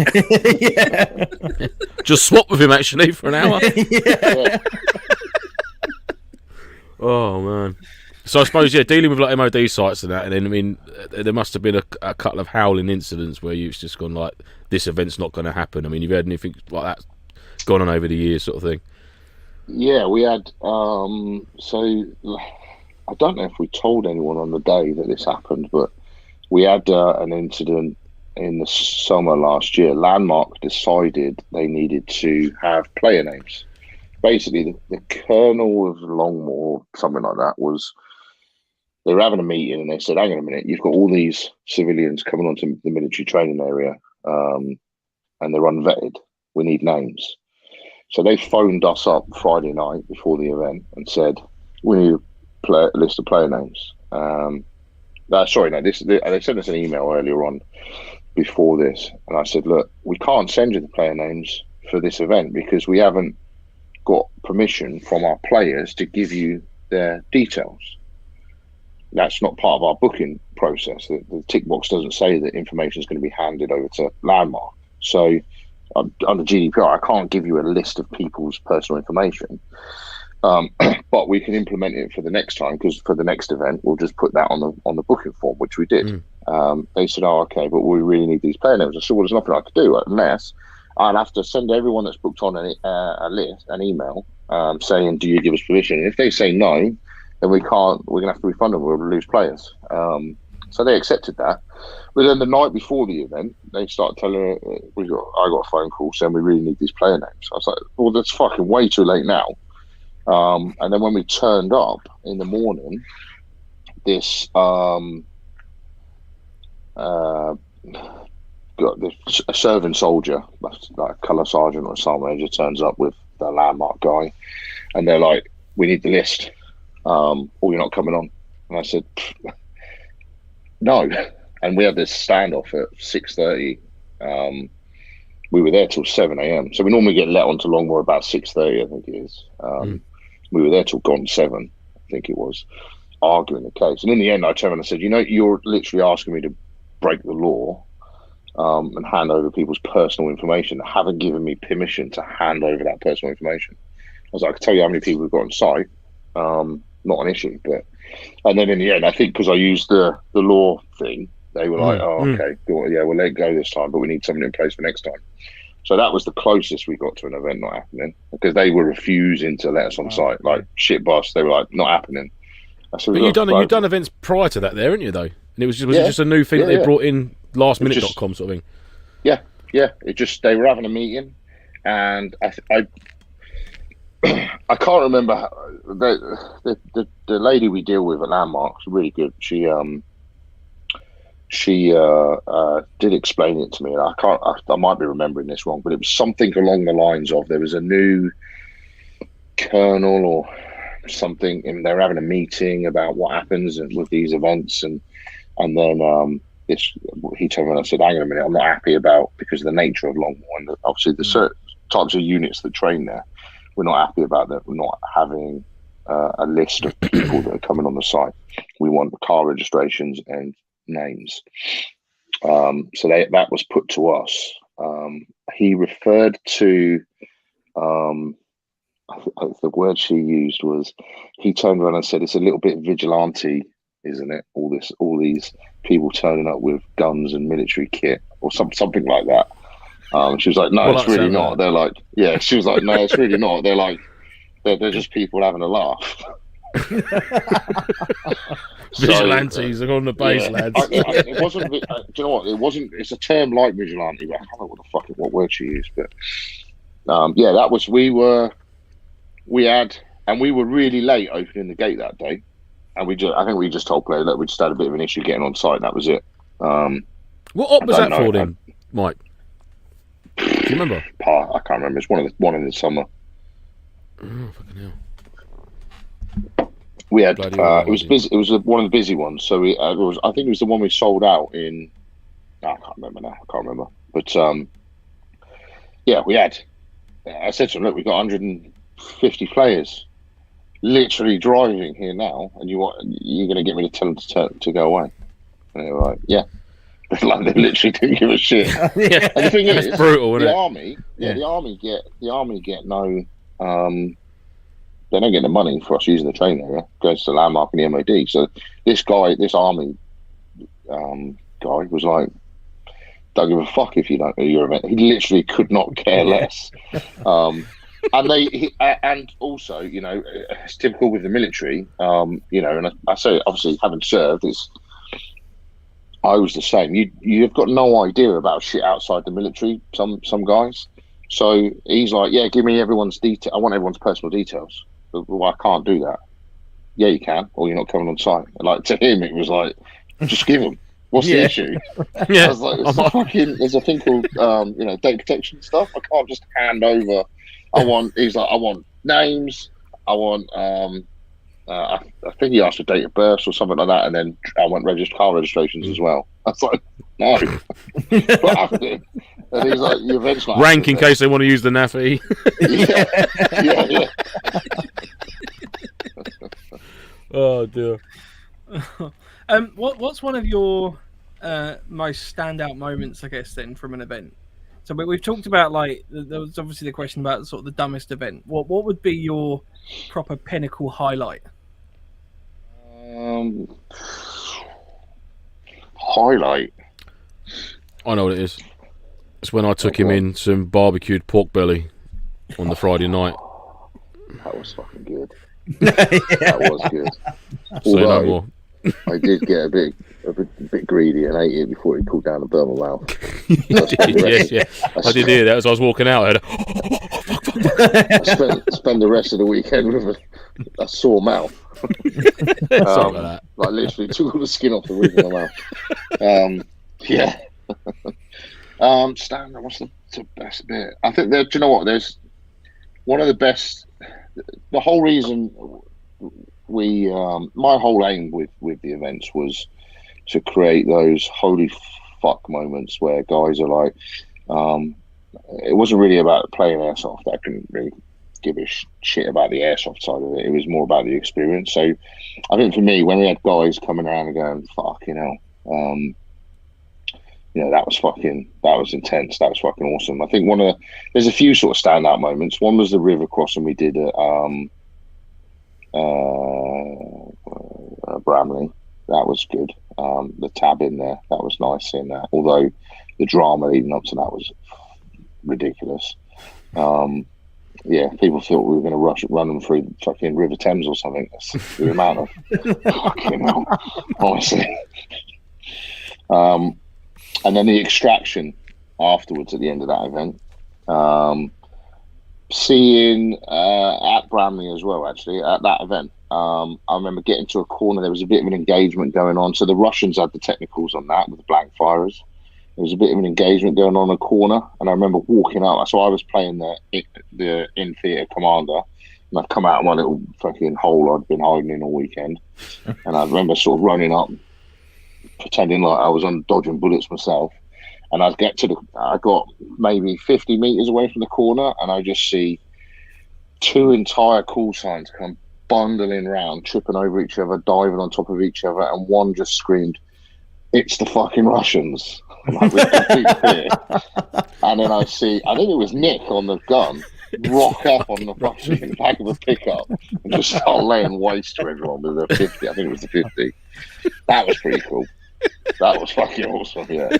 yeah. Just swap with him actually for an hour. Yeah. Oh man. So I suppose dealing with like MOD sites and that, and then I mean, there must have been a couple of howling incidents where you've just gone like, this event's not going to happen. I mean, you've had anything like that gone on over the years, sort of thing. Yeah, we had. So I don't know if we told anyone on the day that this happened, but we had an incident in the summer last year. Landmark decided they needed to have player names. Basically, the colonel of Longmoor, something like that, they were having a meeting and they said, hang on a minute, you've got all these civilians coming onto the military training area and they're unvetted. We need names. So they phoned us up Friday night before the event and said, we need a list of player names. They sent us an email earlier on before this. And I said, look, we can't send you the player names for this event because we haven't got permission from our players to give you their details. That's not part of our booking process. The tick box doesn't say that information is going to be handed over to Landmark. So under GDPR, I can't give you a list of people's personal information. But we can implement it for the next time, because for the next event, we'll just put that on the booking form, which we did. They said, oh, okay, but we really need these player names. I said, well, there's nothing I could do unless I'll have to send everyone that's booked on an email saying, do you give us permission? And if they say no, then we're going to have to refund them. We'll lose players. So they accepted that. But then the night before the event, they started telling I got a phone call saying we really need these player names. I was like, well, that's fucking way too late now. And then when we turned up in the morning, this a serving soldier, like a colour sergeant or a sergeant major, turns up with the Landmark guy, and they're like, we need the list, or you're not coming on. And I said, no. And we had this standoff at 6:30. We were there till 7 a.m. So we normally get let onto Longmoor about 6:30, I think it is. We were there till gone 7, I think it was, arguing the case. And in the end, I turned around and said, you're literally asking me to break the law and hand over people's personal information. They haven't given me permission to hand over that personal information. I was like, I can tell you how many people we've got on site. Not an issue. And then in the end, I think because I used the law thing, they were like, oh, okay, yeah, we'll let it go this time, but we need something in place for next time. So that was the closest we got to an event not happening, because they were refusing to let us on site. Like, shit boss, they were like, not happening. I said, but you've done events prior to that there, haven't you, though? And it was it just a new thing that they brought in lastminute.com sort of thing? Yeah. They were having a meeting, and I can't remember the lady we deal with at Landmark's really good. She did explain it to me, and I might be remembering this wrong, but it was something along the lines of there was a new colonel or something, and they're having a meeting about what happens with these events, and then he told me, and I said, hang on a minute, I'm not happy about, because of the nature of Longmoor and obviously the certain types of units that train there, we're not happy about that. We're not having a list of people that are coming on the site. We want the car registrations and names. So that was put to us. He referred to the word she used was, he turned around and said, it's a little bit vigilante isn't it? All these people turning up with guns and military kit or something like that. She was like, no, Well, it's really not. They're like, yeah. She was like, no, it's really not. They're like, they're just people having a laugh. Vigilantes are on the base, lads. It wasn't. Do you know what? It wasn't. It's a term like vigilante, but I can't remember what word she used. But yeah, that was. We were really late opening the gate that day, and I think we just told player that we just had a bit of an issue getting on site. And that was it. What op was that for then, Mike? Do you remember? I can't remember. It's one in the summer. Oh, fucking hell. We had it was busy. It was one of the busy ones. So I think it was the one we sold out in. I can't remember now. I can't remember. But yeah, we had. I said to them, look, we've got 150 players, literally driving here now, and you're going to get me to tell them to go away? And they were like, yeah. Like, they literally didn't give a shit. Yeah, and the thing is, brutal, isn't it? The army get no. They don't get the money for us using the train area. It goes to the landmark and the MOD. So this army guy was like, don't give a fuck if you don't do your event. He literally could not care less. And also, you know, it's typical with the military, you know, and I say, obviously, having served, I was the same. You've got no idea about shit outside the military, some guys. So he's like, yeah, give me everyone's detail. I want everyone's personal details. Well, I can't do that. Yeah, you can, or you're not coming on site. And like, to him, it was like, just give them. What's the issue? Yeah. I was like, there's a thing called, you know, data protection stuff. I can't just hand over. He's like, I want names. I want, I think he asked for date of birth or something like that. And then I want car registrations as well. I was like, no. But I did. And he's like, the event's not rank in case they want to use the NAFI. yeah. Oh dear. What's one of your most standout moments, I guess, then from an event? So we've talked about, like, there was obviously the question about sort of the dumbest event. What would be your proper pinnacle highlight? Highlight. I know what it is. It's when I took him in some barbecued pork belly on the Friday night. That was fucking good. That was good. Say no more. I did get a bit greedy and ate it before he cooled down the Burma mouth. Yeah. I did hear that as I was walking out. I spent the rest of the weekend with a sore mouth. Like literally took all the skin off the roof of my mouth. Yeah. Stan, what's the best bit? I think that, do you know what? There's one of the best. The whole reason my whole aim with the events was to create those holy fuck moments where guys are like, it wasn't really about playing airsoft. I couldn't really give a shit about the airsoft side of it. It was more about the experience. So I think for me, when we had guys coming around and going, fucking hell, you know, that was intense. That was fucking awesome. I think there's a few sort of standout moments. One was the river crossing we did at Bramley. That was good. The tab in there, that was nice seeing that. Although the drama leading up to that was ridiculous. Yeah, people thought we were going to run them through the fucking River Thames or something. That's the amount of fucking hell, honestly. And then the extraction afterwards at the end of that event. Seeing at Bramley as well, actually, at that event. I remember getting to a corner, there was a bit of an engagement going on. So the Russians had the technicals on that with the blank firers. There was a bit of an engagement going on in a corner, and I remember walking up. So I was playing the in-theatre commander, and I'd come out of my little fucking hole I'd been hiding in all weekend. And I remember sort of running up, pretending like I was on dodging bullets myself. And I got maybe 50 meters away from the corner, and I just see two entire call signs come bundling round, tripping over each other, diving on top of each other, and one just screamed, "It's the fucking Russians!" Like, with complete fear. And then I think it was Nick on the gun, rock up on the fucking back of a pickup and just start laying waste to everyone with a 50. I think it was the 50. That was pretty cool. That was fucking awesome. Yeah.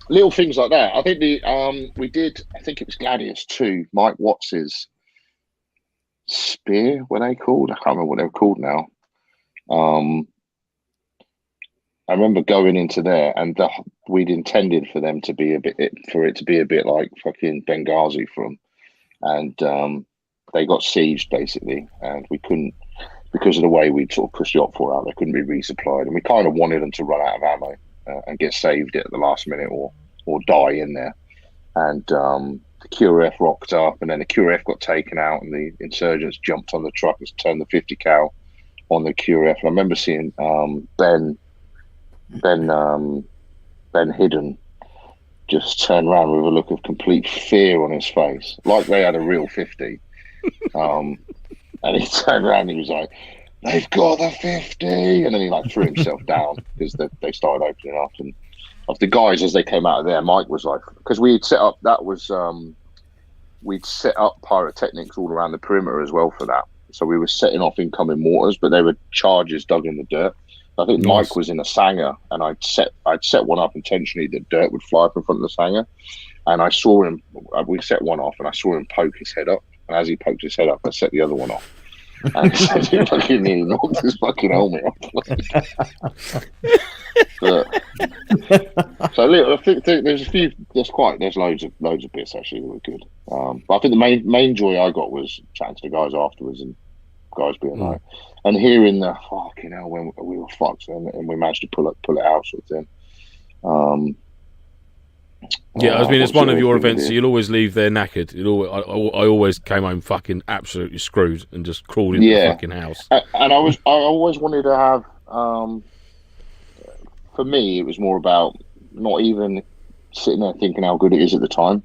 Little things like that. I think we did. I think it was Gladius 2. Mike Watts's Spear. Were they called? I can't remember what they were called now. I remember going into there, and we'd intended for them to be it to be a bit like fucking Benghazi from, and they got sieged basically, and we couldn't, because of the way we'd sort of pushed the op4 out, they couldn't be resupplied, and we kind of wanted them to run out of ammo and get saved at the last minute or die in there, and the QRF rocked up, and then the QRF got taken out, and the insurgents jumped on the truck and turned the 50 cal on the QRF. And I remember seeing Ben Hidden just turn around with a look of complete fear on his face, like they had a real 50. And he turned around and he was like, "They've got the 50," and then he like threw himself down because they started opening up. And of the guys as they came out of there, Mike was like, because we'd set up we'd set up pyrotechnics all around the perimeter as well for that. So we were setting off incoming mortars, but they were charges dug in the dirt. I think Nice. Mike was in a Sanger, and I'd set one up intentionally that dirt would fly up in front of the Sanger, and I saw him. We set one off, and I saw him poke his head up. And as he poked his head up, I set the other one off, and he fucking nearly knocked his fucking helmet off. So I think there's a few. There's loads of bits actually that were good. But I think the main joy I got was chatting to the guys afterwards and guys being like, and hearing the fucking hell when we were fucked and we managed to pull it out sort of thing. Yeah, I mean, it's one of your events. So you'll always leave there knackered. I always came home fucking absolutely screwed and just crawled into the fucking house. And I always wanted to have. For me, it was more about not even sitting there thinking how good it is at the time,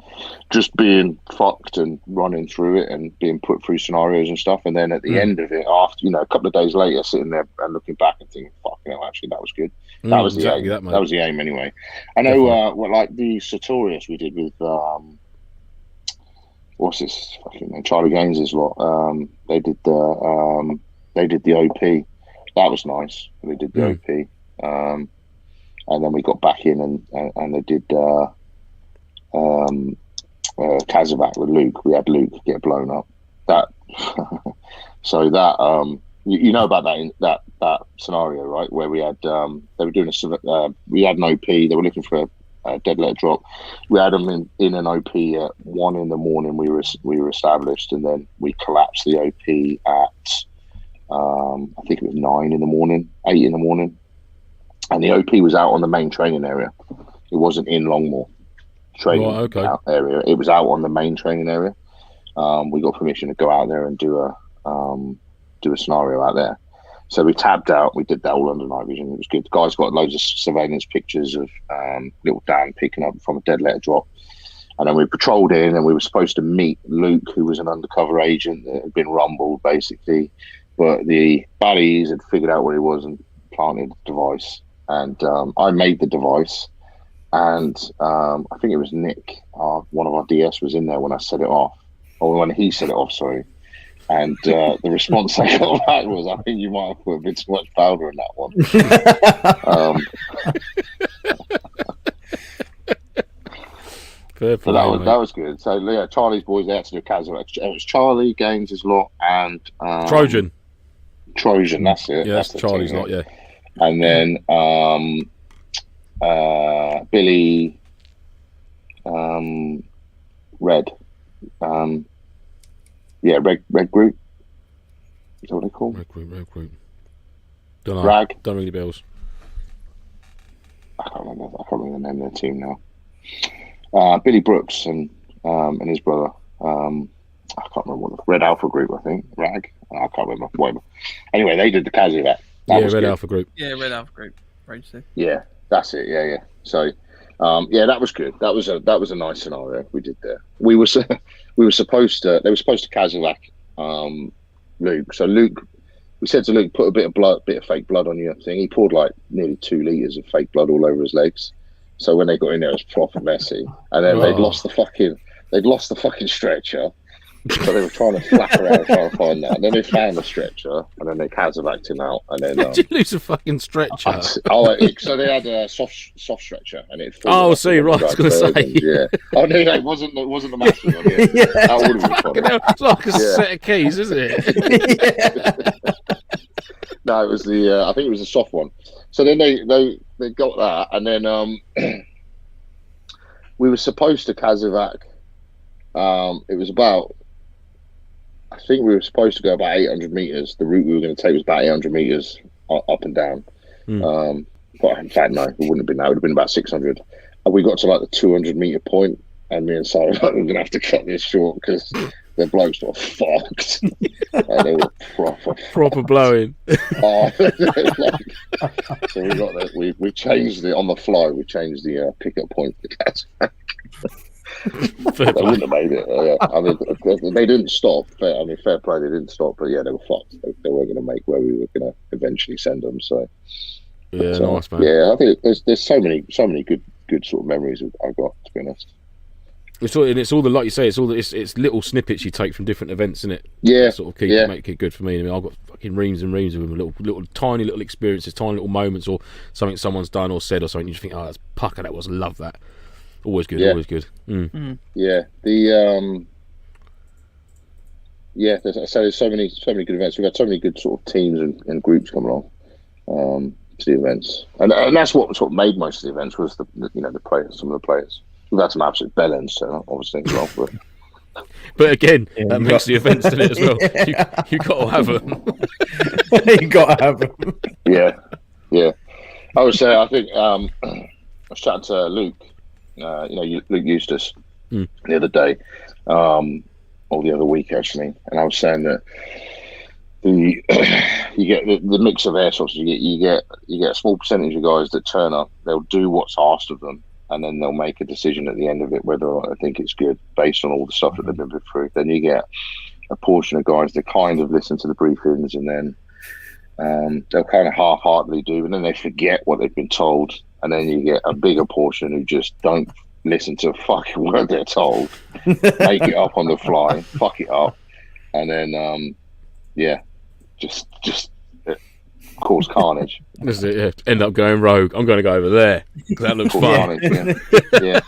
just being fucked and running through it and being put through scenarios and stuff. And then at the end of it, after a couple of days later, sitting there and looking back and thinking, "Fucking hell, actually, that was good." That was the aim. That was the aim anyway. I know, like the Sartorius we did with what's this fucking name? Charlie Gaines's lot. They did the OP. That was nice. They did the OP. And then we got back in and they did Kazovac with Luke. We had Luke get blown up. That so that you know about that scenario, right? Where we had they were doing we had an OP. They were looking for a dead letter drop. We had them in an OP at 1 a.m. We were established, and then we collapsed the OP at I think it was 9 a.m, 8 a.m. And the OP was out on the main training area. It wasn't in Longmoor training area. It was out on the main training area. We got permission to go out there and do a scenario out there. So we tabbed out. We did that all under night vision. It was good. The guys got loads of surveillance pictures of little Dan picking up from a dead letter drop. And then we patrolled in, and we were supposed to meet Luke, who was an undercover agent that had been rumbled, basically. But the baddies had figured out where he was and planted the device. And I made the device, and I think it was Nick, one of our DS, was in there when I set it off, or when he set it off, sorry. And the response I got back was, "I think you might have put a bit too much powder in that one." Fair play, that was good. So yeah, Charlie's boys, they had to do Kazovac. It was Charlie, Gaines's lot, and Trojan, that's it. Yeah, that's Charlie's lot. Yeah. And then Billy, Red, Red Group. Is that what they call? Red Group. Don't know. Rag. Don't ring any bells. I can't remember the name of their team now. Billy Brooks and his brother. I can't remember what the Red Alpha Group. I think Rag. I can't remember. Whatever. Anyway, they did the Kazovac. Red Alpha Group. Yeah, Red Alpha Group. Yeah, that's it. Yeah. So, that was good. That was a nice scenario we did there. They were supposed to Kazovac Luke. So Luke, we said to Luke, put a bit of fake blood on your thing. He poured like nearly 2 liters of fake blood all over his legs. So when they got in there, it was proper messy. And then they'd lost the they'd lost the fucking stretcher. So they were trying to flash around trying to find that. And then they found the stretcher, and then they casevaced him out. And then Did you lose a fucking stretcher? so they had a soft stretcher, and it. Oh, see, right. I was going to say. Yeah. Oh no, it wasn't the massive one. Yeah. That would have been funny. It's like a set of keys, isn't it? No, it was the. I think it was the soft one. So then they got that, and then we were supposed to casevac. It was about. I think we were supposed to go about 800 meters. The route we were going to take was about 800 meters up and down. But in fact, no, it wouldn't have been that. It would have been about 600. And we got to like the 200 meter point, and me and Simon were like, we're going to have to cut this short because the blokes were fucked. And they were proper blowing. So we got that. We changed it on the fly. We changed the pickup point. They wouldn't have made it. I mean, they didn't stop. Fair play, they didn't stop. But yeah, they were fucked. They weren't going to make where we were going to eventually send them. So yeah, nice man. Yeah, I think there's so many good sort of memories I've got, to be honest. It's all the, like you say, it's little snippets you take from different events, isn't it? Yeah, sort of make it good for me. I mean, I've got fucking reams and reams of them, little tiny little experiences, tiny little moments, or something someone's done or said or something. You just think, oh, that's pucker. That was, love that. Always good, always good. Yeah, there's so many good events. We've had so many good sort of teams and groups come along to the events, and that's what sort of made most of the events was the players, some of the players. We've had some absolute bellends, so obviously as well. But again, that makes the events, doesn't it, as well? You got to have them. You got to have them. Yeah. I would say, I think I was chatting to Luke. Luke Eustace the other day, or the other week actually, and I was saying that you get the mix of airsofts. You get a small percentage of guys that turn up. They'll do what's asked of them, and then they'll make a decision at the end of it whether or not they think it's good based on all the stuff that they've been through. Then you get a portion of guys that kind of listen to the briefings, and then they'll kind of half-heartedly do, and then they forget what they've been told. And then you get a bigger portion who just don't listen to a fucking word they're told, make it up on the fly, fuck it up, and then just cause carnage. That's it, yeah. End up going rogue. I'm going to go over there. That looks fun. Yeah.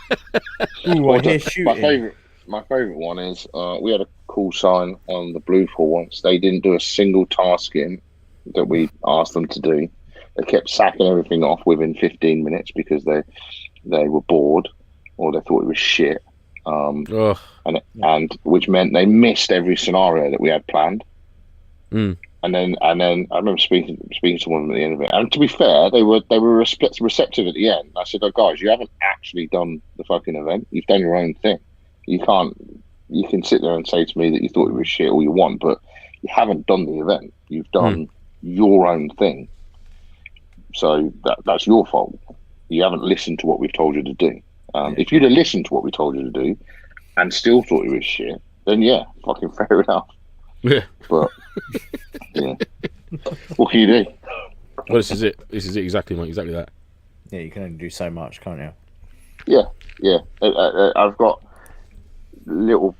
Ooh, I hear shooting. My favourite one is we had a call sign on the Blue for once. They didn't do a single tasking that we asked them to do. They kept sacking everything off within 15 minutes because they were bored or they thought it was shit. And which meant they missed every scenario that we had planned. And then I remember speaking to one of them at the end of it. And to be fair, they were receptive at the end. I said, "Oh, guys, you haven't actually done the fucking event. You've done your own thing. You can sit there and say to me that you thought it was shit all you want, but you haven't done the event. You've done your own thing. So that's your fault. You haven't listened to what we've told you to do. If you'd have listened to what we told you to do and still thought it was shit, then yeah, fucking fair enough. Yeah. But yeah, what can you do? Well, this is it. This is it exactly, mate. Exactly that. Yeah, you can only do so much, can't you? Yeah. I've got little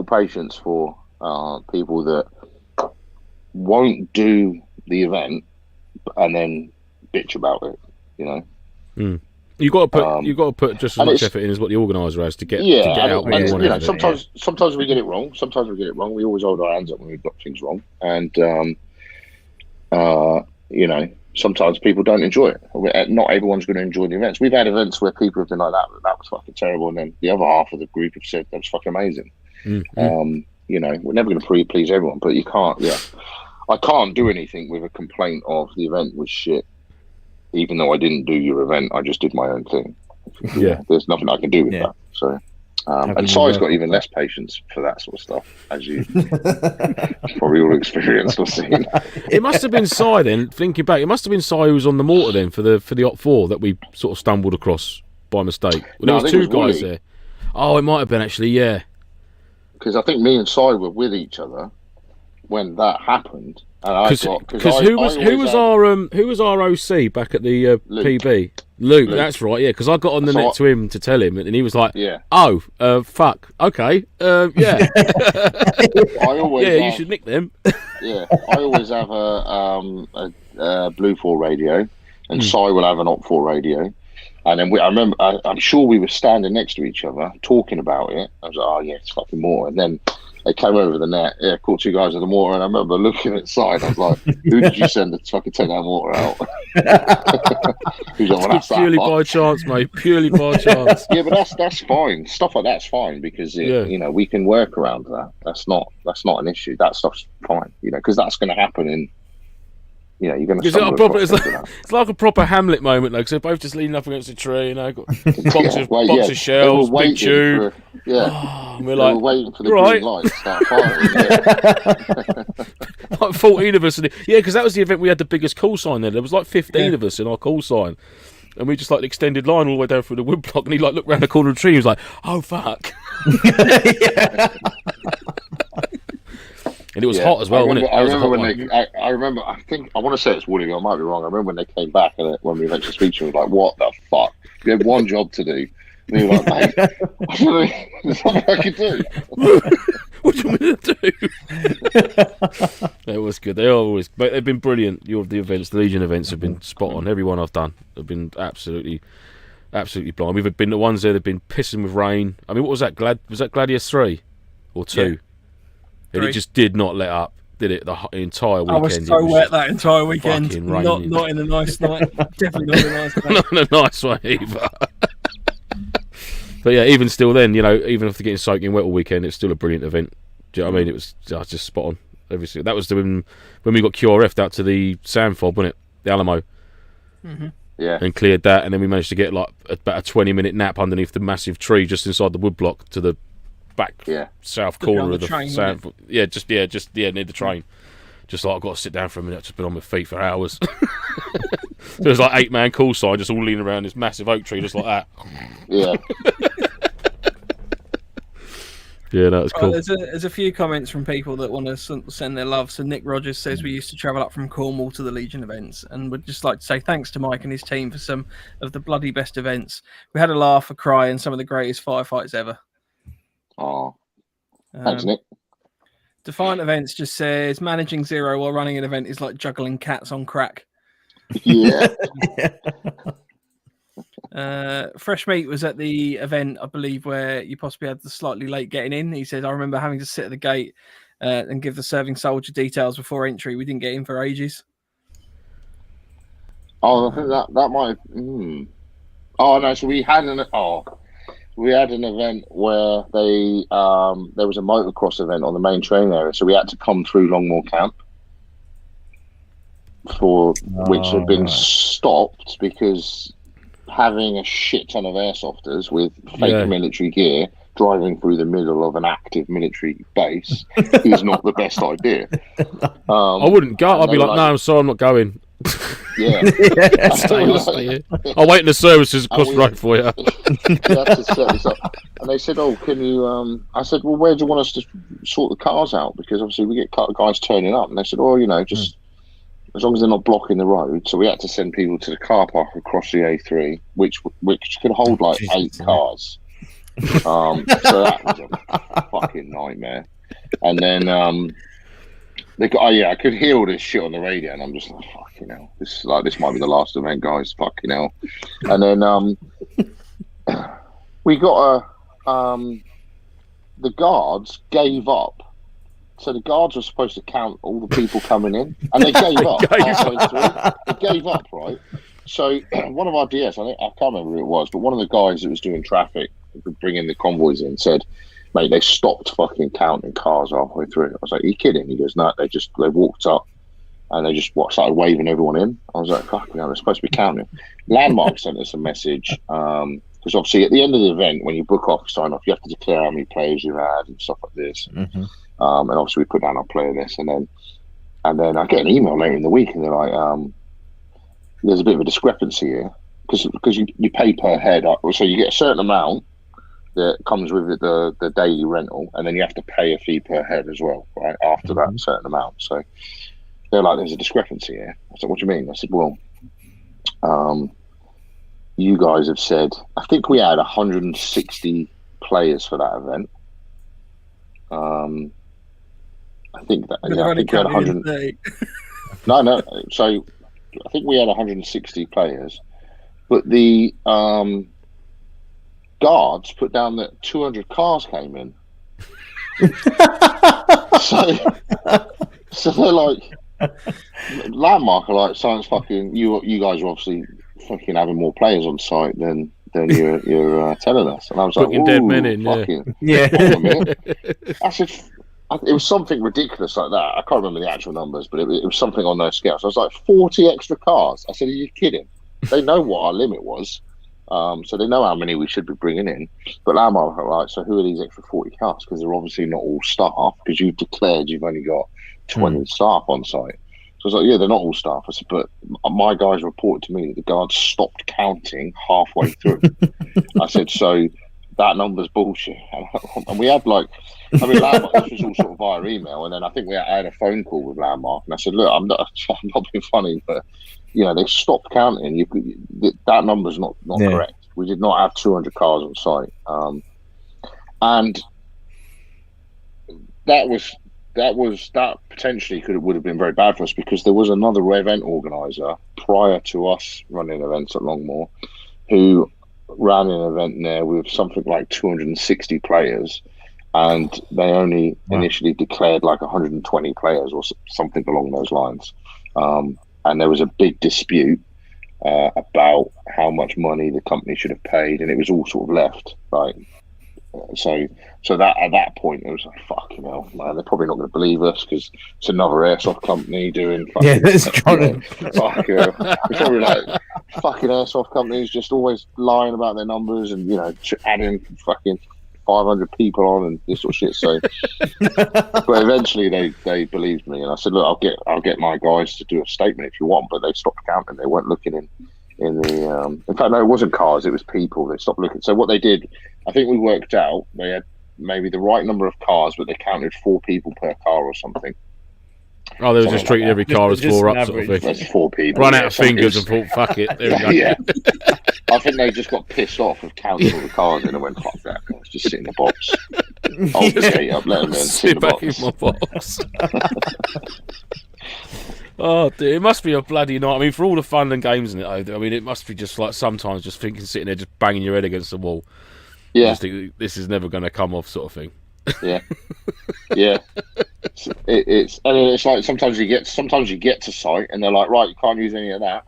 patience for people that won't do the event and then bitch about it, You got to put just as much effort in as what the organizer has to get out. Sometimes we get it wrong. We always hold our hands up when we've got things wrong, and sometimes people don't enjoy it. Not everyone's going to enjoy the events. We've had events where people have been like, that was fucking terrible, and then the other half of the group have said that was fucking amazing. We're never going to please everyone, but you can't. Yeah, I can't do anything with a complaint of the event was shit, even though I didn't do your event. I just did my own thing. Yeah, there's nothing I can do with that. So, and Si's got even less patience for that sort of stuff, as you probably all experienced or seen. It must have been Si then. Thinking back, it must have been Si who was on the mortar then for the Op4 that we sort of stumbled across by mistake. Well, there was two guys there. Oh, it might have been actually, yeah. Because I think me and Si were with each other when that happened, And I Because got who was our OC back at the Luke. PB? Luke, Luke. that's right. Yeah, because I got on the net to him to tell him, and he was like, Yeah. "Oh, fuck, okay, yeah, I always yeah, you should nick them." Yeah, I always have a Blue 4 radio, and Si will have an Op 4 radio. And then I remember, I'm sure we were standing next to each other talking about it. I was like, "Oh yeah, it's fucking mortar." And then they came over the net. Yeah, caught 2 guys with the mortar. And I remember looking at side. I was like, "Who did you send to fucking take that mortar out?" He's like, "Well, that's purely that, by chance, mate. Purely by chance. Yeah, but that's fine. Stuff like that's fine because you know, we can work around that. That's not an issue. That stuff's fine. You know, because that's going to happen in. You know, you're going to. It's like a proper Hamlet moment, though, because they're both just leaning up against a tree, you know, got box of shells, big tube. And we're like, waiting for the green light to start firing. Like 14 of us. Yeah, because that was the event we had the biggest call sign there. There was like 15 of us in our call sign. And we just like extended line all the way down through the woodblock. And he like looked round the corner of the tree. He was like, "Oh, fuck." And it was hot as well, wasn't it? I remember. I think I want to say it's Woody. I might be wrong. I remember when they came back and when we eventually speak to him, was like, "What the fuck? You had one job to do." And he was like, "Mate, there's nothing I can do." What do you want me to do? It was good. But they've been brilliant. The events, the Legion events, have been spot on. Every one I've done have been absolutely blind. We've been the ones there. They've been pissing with rain. I mean, what was that? Was that Gladius 3 or 2? Yeah. And it just did not let up, did it? The entire weekend. I was so wet that entire weekend. Not in a nice night. Definitely not in a nice night. Not in a nice way either. But yeah, even still, then, you know, even after getting soaking wet all weekend, it's still a brilliant event. Do you know what I mean? It was just spot on. That was when we got QRF'd out to the sand fob, wasn't it? The Alamo. Mm-hmm. Yeah. And cleared that, and then we managed to get like about a 20-minute nap underneath the massive tree just inside the woodblock to the back south corner of the sand. Near the train. Just like, I've got to sit down for a minute. I've just been on my feet for hours. There was like 8-man call sign, just all leaning around this massive oak tree, just like that. Yeah. Yeah, that was cool. There's a few comments from people that want to send their love. So Nick Rogers says we used to travel up from Cornwall to the Legion events, and would just like to say thanks to Mike and his team for some of the bloody best events. We had a laugh, a cry, and some of the greatest firefights ever. Oh, thanks, Nick. Defiant Events just says managing zero while running an event is like juggling cats on crack. Yeah. Fresh Meat was at the event, I believe, where you possibly had the slightly late getting in. He says, I remember having to sit at the gate and give the serving soldier details before entry. We didn't get in for ages. Oh, I think that might. Oh no! So we had an event where there was a motocross event on the main train area, so we had to come through Longmoor Camp, which had been stopped because having a shit ton of airsofters with fake military gear driving through the middle of an active military base is not the best idea. I wouldn't go. I'd be like, no, I'm sorry, I'm not going. Yeah. I'll wait in the services across the road for you. To set this up. And they said, oh, can you... I said, well, where do you want us to sort the cars out? Because obviously we get guys turning up. And they said, oh, you know, just... as long as they're not blocking the road. So we had to send people to the car park across the A3, which could hold like 8 cars. So that was a fucking nightmare. And then they got, I could hear all this shit on the radio, and I'm just like, fucking hell, this might be the last event, guys. Fucking hell. And then we got the guards gave up. So the guards were supposed to count all the people coming in, and they gave up. They gave up, right? So one of our DS, I can't remember who it was, but one of the guys that was doing traffic, bringing the convoys in, said, "Mate, they stopped fucking counting cars halfway through." I was like, "Are you kidding?" He goes, "No, they walked up and they just started waving everyone in." I was like, "Fucking hell, they're supposed to be counting." Landmark sent us a message because obviously at the end of the event, when you book off, sign off, you have to declare how many players you had and stuff like this. Mm-hmm. And obviously we put down our player list, and then I get an email later in the week, and they're like, "There's a bit of a discrepancy here because you pay per head, so you get a certain amount that comes with the daily rental, and then you have to pay a fee per head as well, right? After that certain amount." So They're like, there's a discrepancy here. I said, what do you mean? I said, well, you guys have said, I think we had 160 players for that event. I think that But yeah, I think we had 100. 130. No. So I think we had 160 players, but the guards put down that 200 cars came in. so they're like, Landmark are like, science fucking. You guys are obviously fucking having more players on site than you're telling us. And I was Putting like, dead men in, fucking, Yeah. hold on a minute. I said, it was something ridiculous like that. I can't remember the actual numbers, but it was something on those scales. I was like, 40 extra cars. I said, are you kidding? They know what our limit was. So they know how many we should be bringing in. But Landmark are like, so who are these extra 40 cars? Because they're obviously not all staff, because you've declared you've only got 20 staff on site. So I was like, yeah, they're not all staff. I said, but my guys reported to me that the guards stopped counting halfway through. I said, so that number's bullshit. And we had like, I mean, Landmark, this was all sort of via email, and then I think I had a phone call with Landmark, and I said, look, I'm not being funny, but you know, they stopped counting. That number's not correct. We did not have 200 cars on site, and that potentially would have been very bad for us, because there was another event organizer prior to us running events at Longmoor who ran an event there with something like 260 players, and they only initially declared like 120 players or something along those lines. And there was a big dispute about how much money the company should have paid, and it was all sort of left like. So that at that point it was like, fucking hell, man, they're probably not going to believe us because it's another airsoft company doing fucking, that's trying to. it's probably like fucking airsoft companies just always lying about their numbers and, you know, adding fucking 500 people on and this sort of shit. So but eventually they believed me, and I said, look, I'll get my guys to do a statement if you want, but they stopped counting. They weren't looking in the in fact, no, it wasn't cars, it was people. They stopped looking. So what they did, I think we worked out, they had maybe the right number of cars, but they counted 4 people per car or something. Oh, they were just treating every car as Just 4 an up, sort of average. thing. That's 4 people. Run out of fingers and thought, fuck it. There we go. Yeah. I think they just got pissed off with counting all the cars in and went, fuck that, let's just sit in the box. I'll just get up, let them in, sit in Sit the back box. in my box. Oh, dear, it must be a bloody night. I mean, for all the fun and games in it, I mean, it must be just like sometimes just thinking, sitting there, just banging your head against the wall. Yeah. Just think, this is never going to come off, sort of thing. Yeah. It's like sometimes you get to site and they're like, right, you can't use any of that.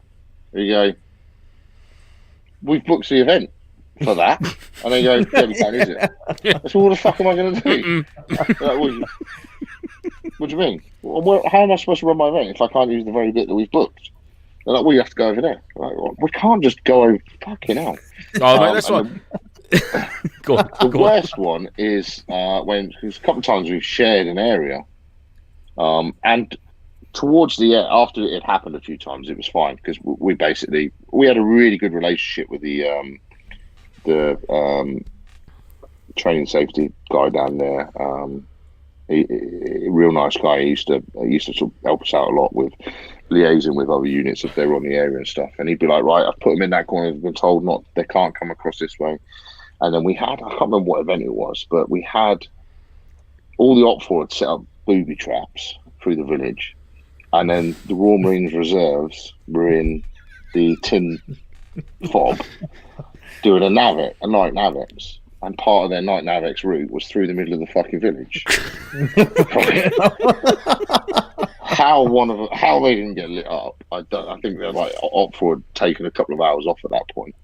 And you go, we've booked the event for that, and they go, yeah, we can't use it. So what the fuck am I going to do? Like, what do you mean? How am I supposed to run my event if I can't use the very bit that we've booked? They're like, well, you have to go over there. Like, well, we can't just go over. Fucking hell. Oh, mate, that's right. Go on, The go on. worst one is because a couple of times we've shared an area, and towards the end, after it had happened a few times, it was fine because we had a really good relationship with the training safety guy down there. He, a real nice guy. He used to sort of help us out a lot with liaising with other units if they were on the area and stuff. And he'd be like, right, I've put them in that corner. I've been told they can't come across this way. And then I can't remember what event it was, but we had all the OPFOR had set up booby traps through the village. And then the Royal Marines Reserves were in the tin fob doing a night Navex. And part of their night Navex route was through the middle of the fucking village. How they didn't get lit up, I think they're like OPFOR had taken a couple of hours off at that point.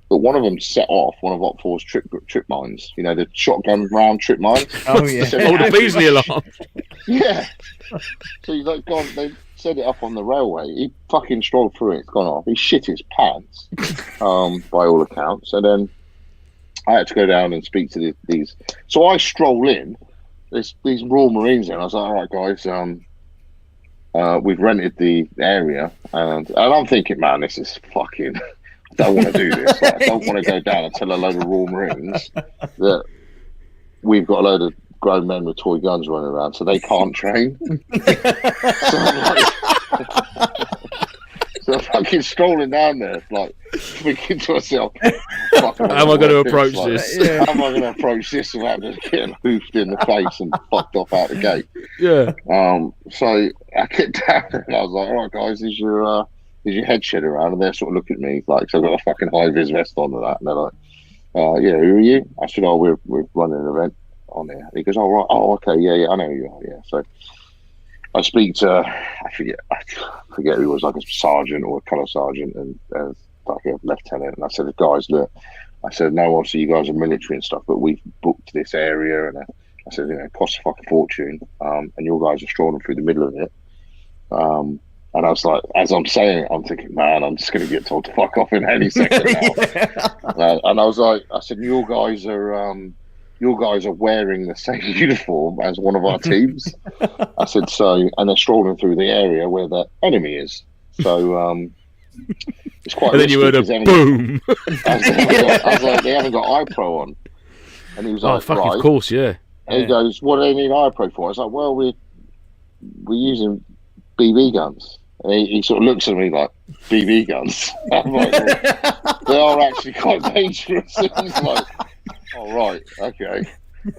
But one of them set off one of OPFOR's trip mines. You know, the shotgun round trip mines. Oh yeah. Oh, the Beasley alarm. Yeah. So they set it up on the railway. He fucking strolled through it. It's gone off. He shit his pants, by all accounts. And then I had to go down and speak to these. So I stroll in. There's these Royal Marines in. I was like, all right, guys. We've rented the area, and I'm thinking, man, this is fucking. I don't want to do this. Like, I don't want to go down and tell a load of Royal Marines that we've got a load of grown men with toy guns running around, so they can't train. So I'm fucking strolling down there, like thinking to myself, How am I going to approach this? How am I going to approach this without just getting hoofed in the face and fucked off out the gate? Yeah. So I get down and I was like, all right, guys, is your head shed around? And they're sort of looking at me like, so I've got a fucking high vis vest on and that. And they're like, yeah, who are you? I said, oh, we're running an event on there. He goes, oh, right. Oh, okay. Yeah, I know who you are. Yeah. So I speak to, I forget who it was, like a sergeant or a colour sergeant and like a lieutenant. And I said, guys, look, I said, no, obviously you guys are military and stuff, but we've booked this area. And I said, you know, it costs a fucking fortune. And your guys are strolling through the middle of it. And I was like, as I'm saying it, I'm thinking, man, I'm just going to get told to fuck off in any second now. And I was like, I said, you guys are wearing the same uniform as one of our teams. I said, so, and they're strolling through the area where the enemy is. So it's quite. And then you heard a boom. I was like, they haven't got iPro on. And he was like, fucking right. Of course, yeah. And he goes, what do they need iPro for? I was like, well, we're using BB guns. And he sort of looks at me like, BB guns? I'm like, well, they are actually quite dangerous. And he's like, oh, right, okay.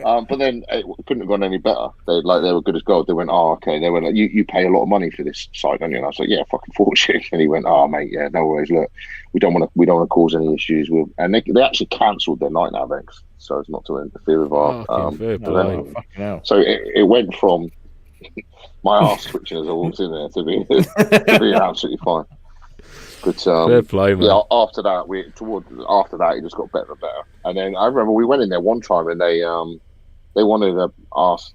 But then it couldn't have gone any better. They were good as gold. They went, oh, okay. They went, like, you pay a lot of money for this site, don't you? And I was like, yeah, fucking fortune. And he went, oh, mate, yeah, no worries. Look, we don't want to cause any issues with. And they actually cancelled their night nav events, so as not to interfere with our. So it went from my arse twitching as I walked in there to be absolutely fine. But fair play, man. Yeah, after that it just got better and better. And then I remember we went in there one time and they wanted to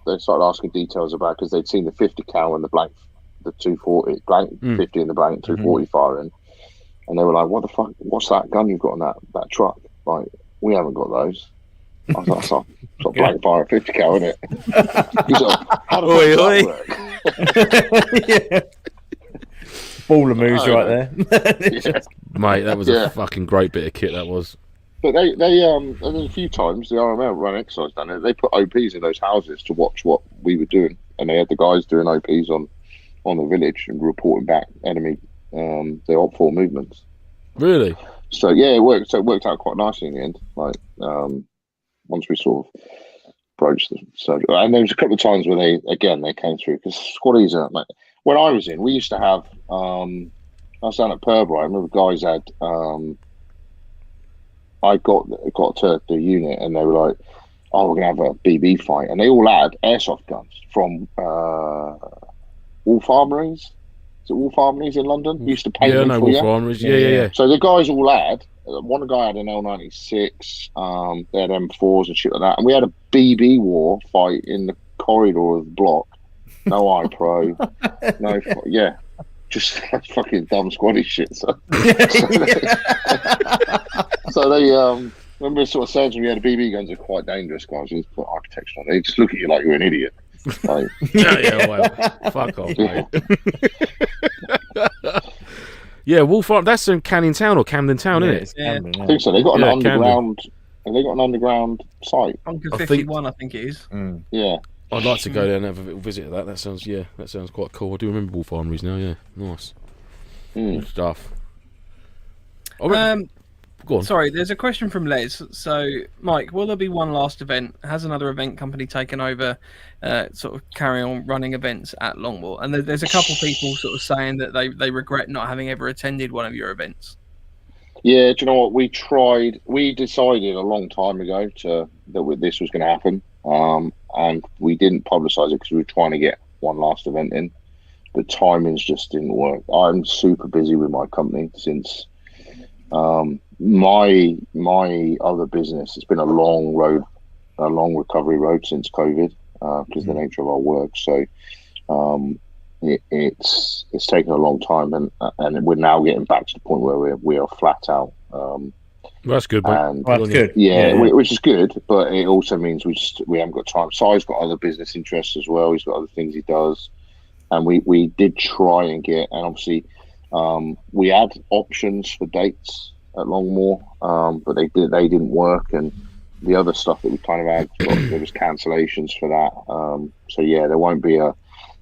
they started asking details about, because they'd seen the 50 cal and the 240 blank 50 and the blank 240 firing, and they were like, what the fuck, what's that gun you've got in that truck? Like, we haven't got those. I was like, it's not blank fire 50 cal, isn't it? He's like, how does that work? Yeah. Ball of moves right there. Yeah. Mate, that was a fucking great bit of kit, that was. But there's a few times the RML run exercise down there, they put OPs in those houses to watch what we were doing, and they had the guys doing OPs on the village and reporting back enemy the op-4 movements. Really? So yeah, it worked. So it worked out quite nicely in the end. Like once we sort of broached the subject, and there was a couple of times where they came through, because squaddies are like, when I was in, we used to have. I was down at Purbright. I remember guys had. I got to the unit and they were like, "Oh, we're gonna have a BB fight," and they all had airsoft guns from Wolf Armories. Is it Wolf Armories in London? We used to paint them for Wolf you. Armories. Yeah. So the guys all had. One guy had an L96. They had M4s and shit like that, and we had a BB war fight in the corridor of the block. No iPro. No. Yeah. Just fucking dumb squaddy shit. So they remember sort of saying to me, yeah, the BB guns are quite dangerous, guys. You need to put architecture on. They just look at you like you're an idiot. Like, well, fuck off, mate. Yeah, Wolf Farm. That's in Canning Town or Camden Town, isn't it? Yeah. I think so. They got an underground. Have they got an underground site? Bunker 51, I think it is. Yeah. I'd like to go there and have a little visit of that. That sounds quite cool. I do remember Wolf Armories now. Yeah, nice. Good stuff. Go on. Sorry, there's a question from Les. So, Mike, will there be one last event? Has another event company taken over, sort of carry on running events at Longmoor? And there's a couple people sort of saying that they regret not having ever attended one of your events. Yeah, do you know what? We decided a long time ago that this was going to happen. And we didn't publicise it because we were trying to get one last event in. The timings just didn't work. I'm super busy with my company since my other business. It's been a long recovery road since COVID because of the nature of our work. So it's taken a long time, and we're now getting back to the point where we are flat out. That's good, mate. That's good. Yeah, which is good, but it also means we haven't got time. Si's got other business interests as well. He's got other things he does, and we did try and get, and obviously we had options for dates at Longmoor, but they didn't work, and the other stuff that we kind of had, there was cancellations for that. So yeah, there won't be a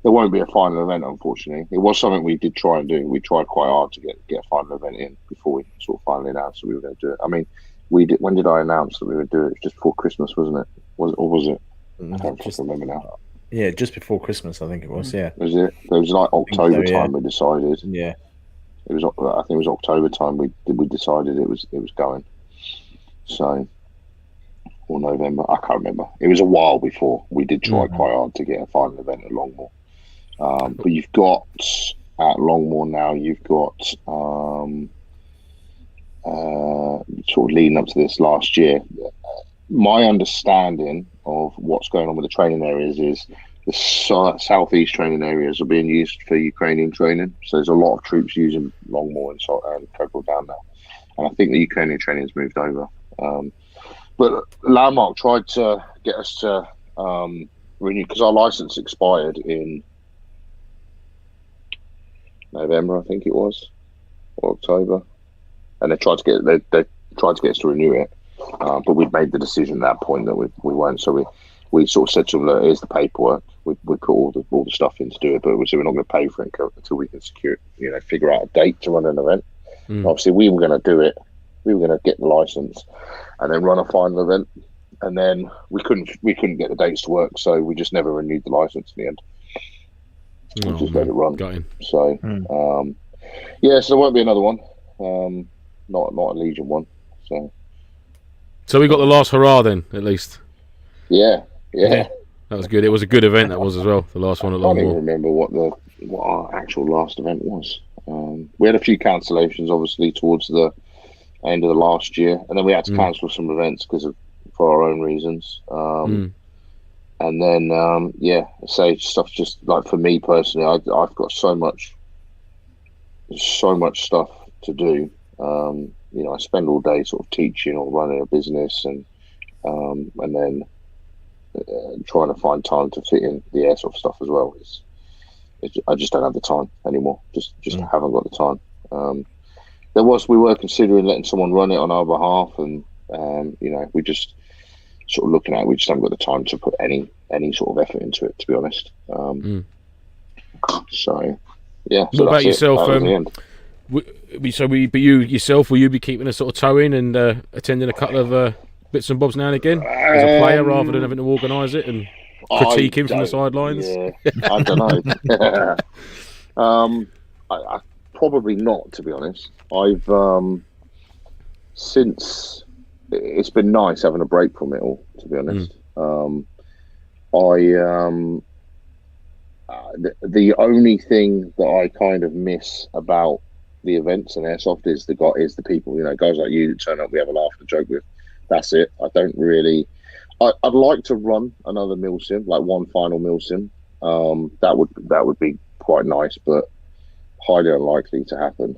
final event, unfortunately. It was something we did try and do. We tried quite hard to get a final event in before we sort of finally announced that we were going to do it. I mean, we did. When did I announce that we would do it? It was just before Christmas, wasn't it? Was it? I don't remember now. Yeah, just before Christmas, I think it was. Yeah. Was it? It was like October time. We decided. Yeah. It was. I think it was October time. We decided it was going. So, or November. I can't remember. It was a while before. We did try quite hard to get a final event at Longmore. But you've got at Longmore now. You've got sort of leading up to this last year. My understanding of what's going on with the training areas is the southeast training areas are being used for Ukrainian training. So there's a lot of troops using Longmore and Cockle down now. And I think the Ukrainian training has moved over. But Landmark tried to get us to renew, because our license expired in November, I think it was, or October. And they tried to get us to renew it. But we'd made the decision at that point that we weren't. So we sort of said to them, look, here's the paperwork. We put all the stuff in to do it, but we said we're not going to pay for it until we can secure, figure out a date to run an event. Obviously, we were going to do it. We were going to get the license and then run a final event. And then we couldn't get the dates to work, so we just never renewed the license in the end. We just let it run. Got him. So yeah, so there won't be another one. Not a Legion one. So we got the last hurrah then, at least. Yeah. That was good. It was a good event, that was as well. The last one at I can't even Longmore. remember what our actual last event was. We had a few cancellations, obviously, towards the end of the last year, and then we had to cancel some events for our own reasons. And then, say stuff just like for me personally, I've got so much stuff to do. I spend all day sort of teaching or running a business, and then trying to find time to fit in the airsoft stuff as well. I just don't have the time anymore. Just haven't got the time. We were considering letting someone run it on our behalf, and we just sort of looking at it. We just haven't got the time to put any sort of effort into it, to be honest. So yeah. What about yourself? But you yourself, will you be keeping a sort of toe in and attending a couple of bits and bobs now and again as a player, rather than having to organise it and critique him from the sidelines? Yeah, I don't know. I probably not, to be honest. I've since it's been nice having a break from it all, to be honest. The only thing that I kind of miss about the events and airsoft is the people, guys like you that turn up, we have a laugh and a joke with. That's it. I don't really. I'd like to run another mil sim, like one final mil sim. That would be quite nice, but highly unlikely to happen.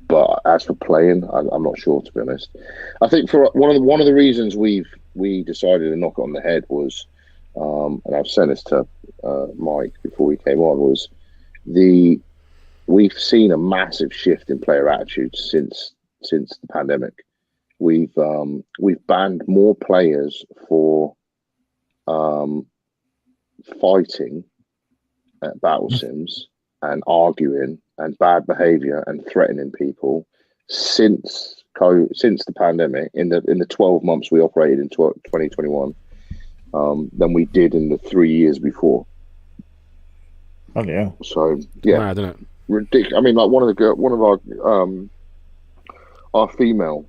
But as for playing, I'm not sure, to be honest. I think for one of the reasons we decided to knock it on the head was, and I've sent this to Mike before we came on, was we've seen a massive shift in player attitudes since the pandemic. We've banned more players for fighting at battle sims and arguing and bad behaviour and threatening people since the pandemic, in the 12 months we operated in 2021, than we did in the 3 years before. Oh yeah. So yeah, mad, isn't it? Ridiculous. I mean, like one of our female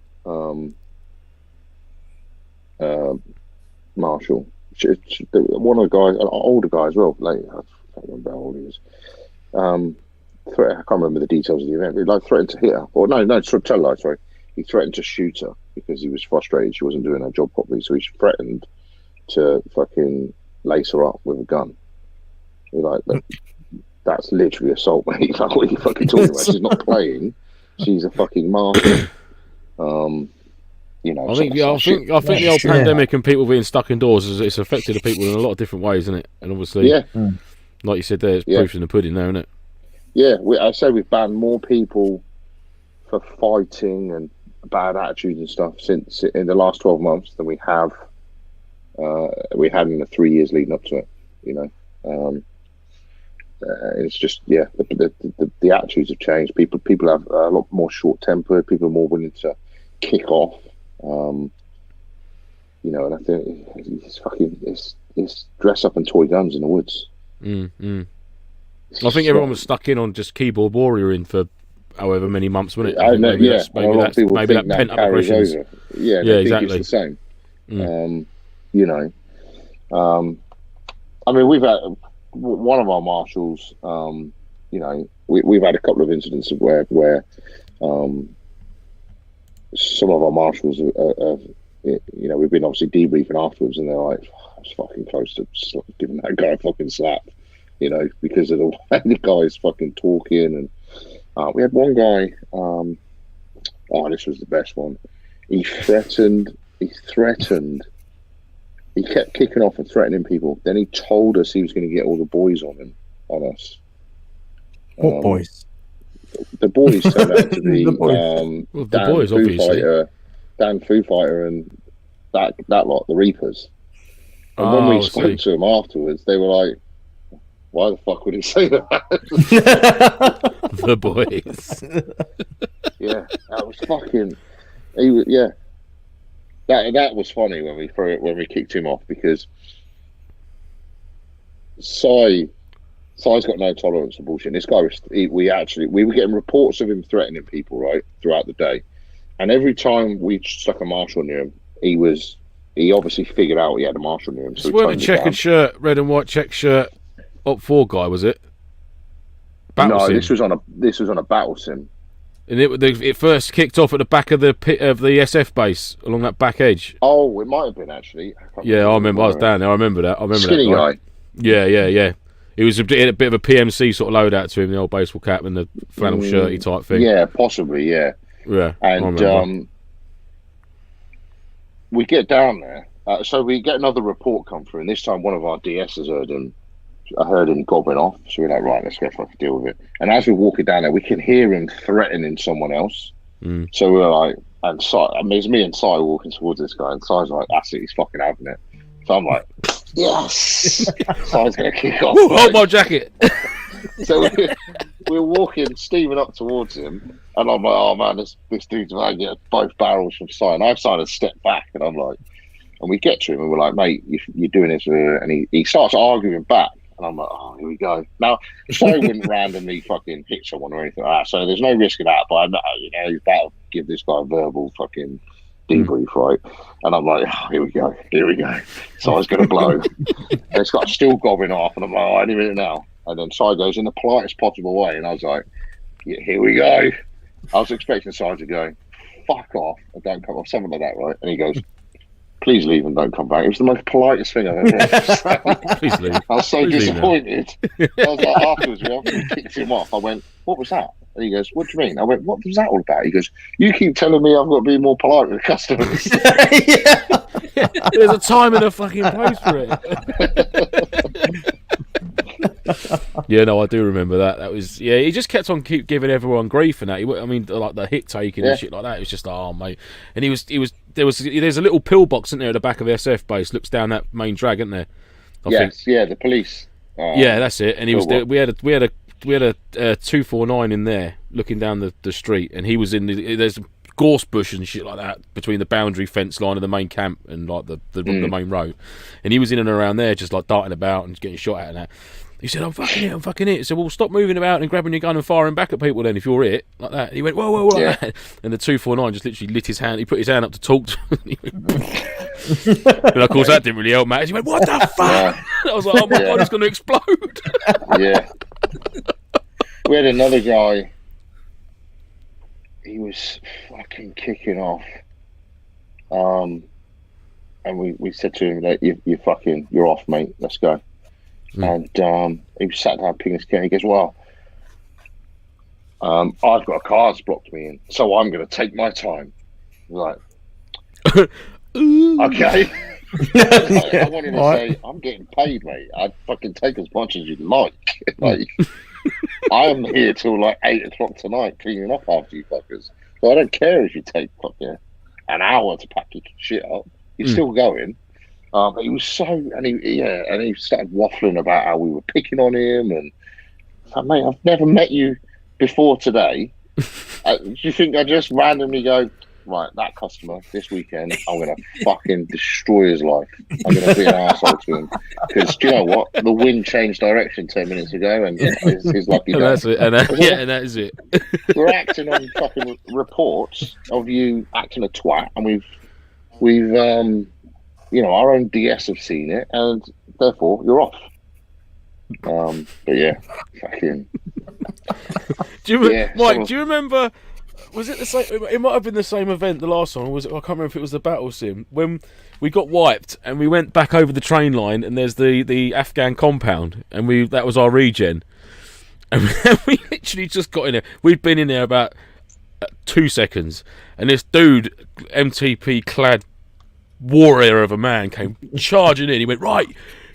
marshal, one of the guys, an older guy as well. Like, I can't remember how old he is. I can't remember the details of the event. He threatened to hit her, or tell a lie. Sorry, he threatened to shoot her because he was frustrated she wasn't doing her job properly. So he threatened to fucking lace her up with a gun. That's literally assault, mate. Like, what are you fucking talking about? She's not playing. She's a fucking martyr. I think the old pandemic and people being stuck indoors it's affected the people in a lot of different ways, isn't it? And obviously, like you said, there's proof in the pudding there, isn't it? Yeah, I say we've banned more people for fighting and bad attitudes and stuff since in the last 12 months than we had in the 3 years leading up to it. You know, it's just the attitudes have changed. People have a lot more short tempered. People are more willing to kick off. You know, and I think it's dress up and toy guns in the woods. I think everyone was stuck in on just keyboard warrioring for however many months, wasn't it? I know, maybe that pent up aggression. Yeah, exactly. It's the same. You know, I mean, we've had one of our marshals. You know, we've had a couple of incidents where some of our marshals have you know, we've been obviously debriefing afterwards, and they're like, I was fucking close to giving that guy a fucking slap, you know, because of the way the guy's fucking talking. And we had one guy, this was the best one. He threatened, he kept kicking off and threatening people. Then he told us he was going to get all the boys on us. What boys? The boys turned out to be Dan Foo Fighter and that lot, the Reapers. And when we spoke to them afterwards, they were like, why the fuck would he say that? The boys. Yeah, that was fucking... That was funny when we kicked him off, because Si's got no tolerance for bullshit. This guy we were getting reports of him threatening people, right, throughout the day. And every time we stuck a marshal near him, he obviously figured out he had a marshal near him. So this weren't a checkered shirt, red and white check shirt, Op 4 guy, was it? Sim. This was on a battle sim. And it first kicked off at the back of the SF base along that back edge. Oh, it might have been actually. I remember. I was down there. I remember that. Skinny that guy. Yeah. It was a bit of a PMC sort of loadout to him, the old baseball cap and the flannel shirty type thing. Yeah, possibly. Yeah. Yeah. And we get down there, so we get another report come through, and this time one of our DSs heard him gobbing off. So we're like, right, let's go fucking deal with it. And as we're walking down there, we can hear him threatening someone else. So we're like, it's me and Si walking towards this guy, and Si's like, that's it, he's fucking having it. So I'm like, yes. Si's gonna kick off. Hold my jacket. So we're walking, steaming up towards him, and I'm like, oh man, this dude's about to get both barrels from Si. And I've started to step back, and I'm like, and we get to him, and we're like, mate, you're doing this, and he starts arguing back. And I'm like, oh, here we go. Now, Si wouldn't randomly fucking hit someone or anything like that, so there's no risk of that. But I know, he's about to give this guy a verbal fucking debrief, right? And I'm like, oh, here we go. So I was going to blow. And it's got still gobbing off, and I'm like, oh, any minute now. And then Si goes in the politest possible way, and I was like, yeah, here we go. I was expecting Si to go, fuck off and don't come off, something like that, right? And he goes, please leave and don't come back. It was the most politest thing I've ever heard. Please leave. I was so disappointed. I was like, afterwards, we kicked him off. I went, what was that? And he goes, what do you mean? I went, what was that all about? He goes, you keep telling me I've got to be more polite with customers. There's a time and a fucking place for it. Yeah, no, I do remember that. That was, he just kept on giving everyone grief and that. I mean, like the hit taking and shit like that. It was just, oh mate. And there's a little pillbox, isn't there, at the back of the SF base, looks down that main drag, isn't there? I think. Yeah, the police. Yeah, that's it. And he was there. We had a 249 in there looking down the street, and he was in there's gorse bush and shit like that between the boundary fence line and the main camp and like the main road, and he was in and around there just like darting about and getting shot at and that. He said, I'm fucking it. So, well, stop moving about and grabbing your gun and firing back at people then if you're it. Like that. And he went, whoa, like that. And the 249 just literally lit his hand. He put his hand up to talk to him. And of course, that didn't really help matters. He went, what the fuck? I was like, oh my God, it's going to explode. Yeah. We had another guy. He was fucking kicking off. And we said to him, like, you're off, mate. Let's go. And he was sat down picking his cane. He goes, well, I've got a car that's blocked me in, so I'm going to take my time. I was like, okay. I wanted to say, I'm getting paid, mate. I'd fucking take as much as you'd like. Like, I am here till like 8 o'clock tonight cleaning up after you fuckers. Well, I don't care if you take an hour to pack your shit up. You're still going. But he was so, and he started waffling about how we were picking on him, and like, mate, I've never met you before today. Do you think I just randomly go, right, that customer this weekend, I'm gonna fucking destroy his life. I'm gonna be an arsehole to him because do you know what? The wind changed direction 10 minutes ago, and his lucky day. And that's it. And that is it. We're acting on fucking reports of you acting a twat, and we've our own DS have seen it, and therefore you're off. But yeah, fucking. Mike, do you remember? Was it the same? It might have been the same event the last time. Or was it? I can't remember if it was the battle sim when we got wiped and we went back over the train line, and there's the Afghan compound, and that was our regen, and we literally just got in there. We'd been in there about 2 seconds, and this dude, MTP clad warrior of a man, came charging in. He went, right,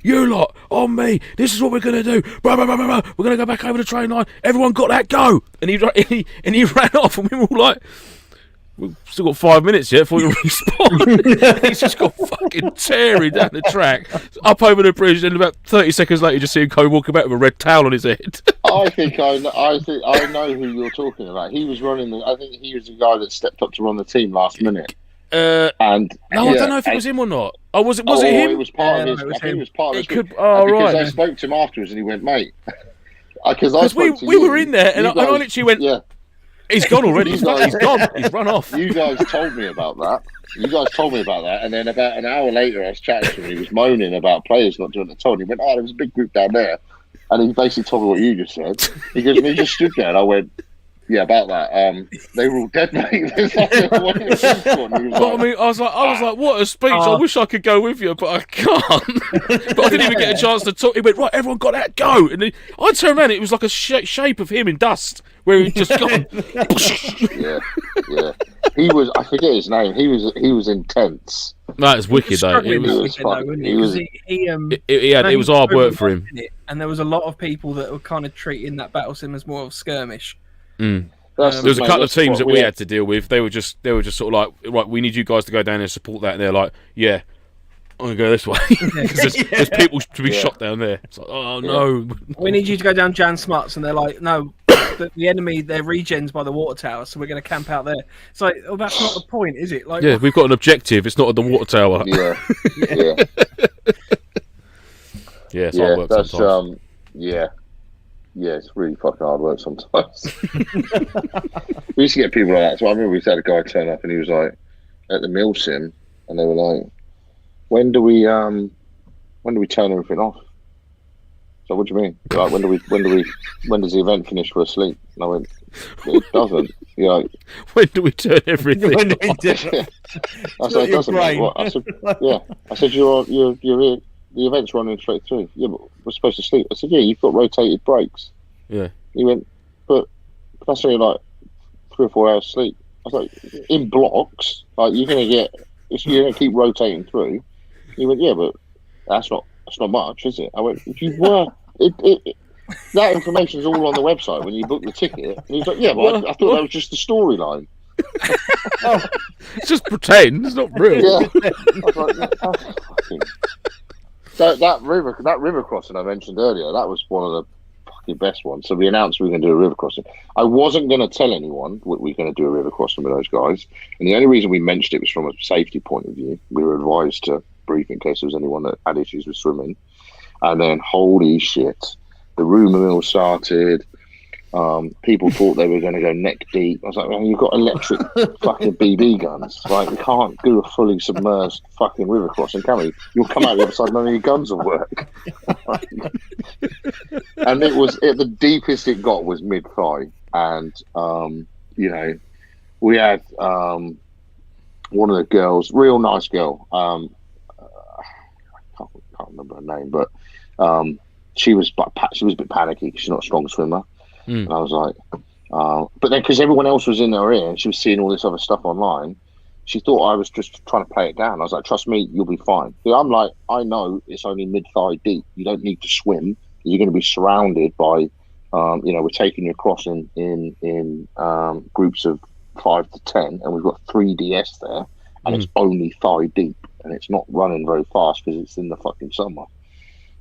you lot on me, this is what we're gonna do, blah, blah, blah, blah, blah. We're gonna go back over the train line, everyone got that, go. And he ran off, and we were all like, we've still got 5 minutes yet before we respawn. And he's just got fucking tearing down the track up over the bridge, and about 30 seconds later you just see him go walking back with a red towel on his head. I think I know who you're talking about. He was running I think he was the guy that stepped up to run the team last minute. I don't know if it was him or not. Was it him? It was part of his. I think it was part of his. Because I spoke to him afterwards, and he went, "Mate," because we were in there, and I literally went, "Yeah, he's gone already. He's gone. He's run off." You guys told me about that. And then about an hour later, I was chatting to him. He was moaning about players not doing the toll. And he went, "Oh, there was a big group down there," and he basically told me what you just said. He goes, "We just stood there," and I went, "Yeah, about that. They were all dead, mate." I was like, what a speech! I wish I could go with you, but I can't. But I didn't even get a chance to talk. He went, right, everyone got that, go. And I turned around, it was like a shape of him in dust, where he'd just gone. yeah. He was. I forget his name. He was intense. No, it's wicked though. It was hard work for him. And there was a lot of people that were kind of treating that battle sim as more of a skirmish. There was a couple of teams that we had to deal with. They were just sort of like, right, we need you guys to go down there and support that. And they're like, yeah, I'm gonna go this way because there's people to be shot down there. It's like, oh no, we need you to go down Jan Smuts, and they're like, no, the enemy, their regens by the water tower, so we're gonna camp out there. It's like, oh, that's not the point, is it? Like, yeah, we've got an objective. It's not at the water tower. Yeah, it's hard work sometimes. Yeah, it's really fucking hard work sometimes. We used to get people like that. So I remember we had a guy turn up, and he was like, at the mill sim, and they were like, when do we turn everything off? So what do you mean? Like, when does the event finish for us sleep? And I went, it doesn't. You're like, when do we turn everything off? I said, it doesn't. What? I said, yeah. I said, you're here. The event's running straight through. Yeah, but we're supposed to sleep. I said, yeah, you've got rotated breaks. Yeah. He went, but that's only like 3 or 4 hours sleep. I was like, in blocks, like you're gonna keep rotating through. He went, yeah, but that's not much, is it? I went, if you were, that information's all on the website when you book the ticket. And he's like, yeah, but I thought that was just the storyline. It's just pretend. It's not real. Yeah. I was like, So that river crossing I mentioned earlier, that was one of the fucking best ones. So we announced we were going to do a river crossing. I wasn't going to tell anyone we were going to do a river crossing with those guys, and the only reason we mentioned it was from a safety point of view. We were advised to brief in case there was anyone that had issues with swimming. And then, holy shit, the rumour mill started. People thought they were going to go neck deep. I was like, man, you've got electric fucking BB guns. Like, we can't do a fully submerged fucking river crossing, can we? You'll come out the other side, none of your guns will work. And the deepest it got was mid-thigh. And, we had one of the girls, real nice girl. I can't remember her name, but she was a bit panicky because she's not a strong swimmer. And I was like, but then because everyone else was in her ear and she was seeing all this other stuff online, she thought I was just trying to play it down. I was like, trust me, you'll be fine. But I'm like, I know it's only mid-thigh deep. You don't need to swim. You're going to be surrounded by, we're taking you across in groups of 5 to 10, and we've got 3DS there, and it's only thigh deep, and it's not running very fast because it's in the fucking summer.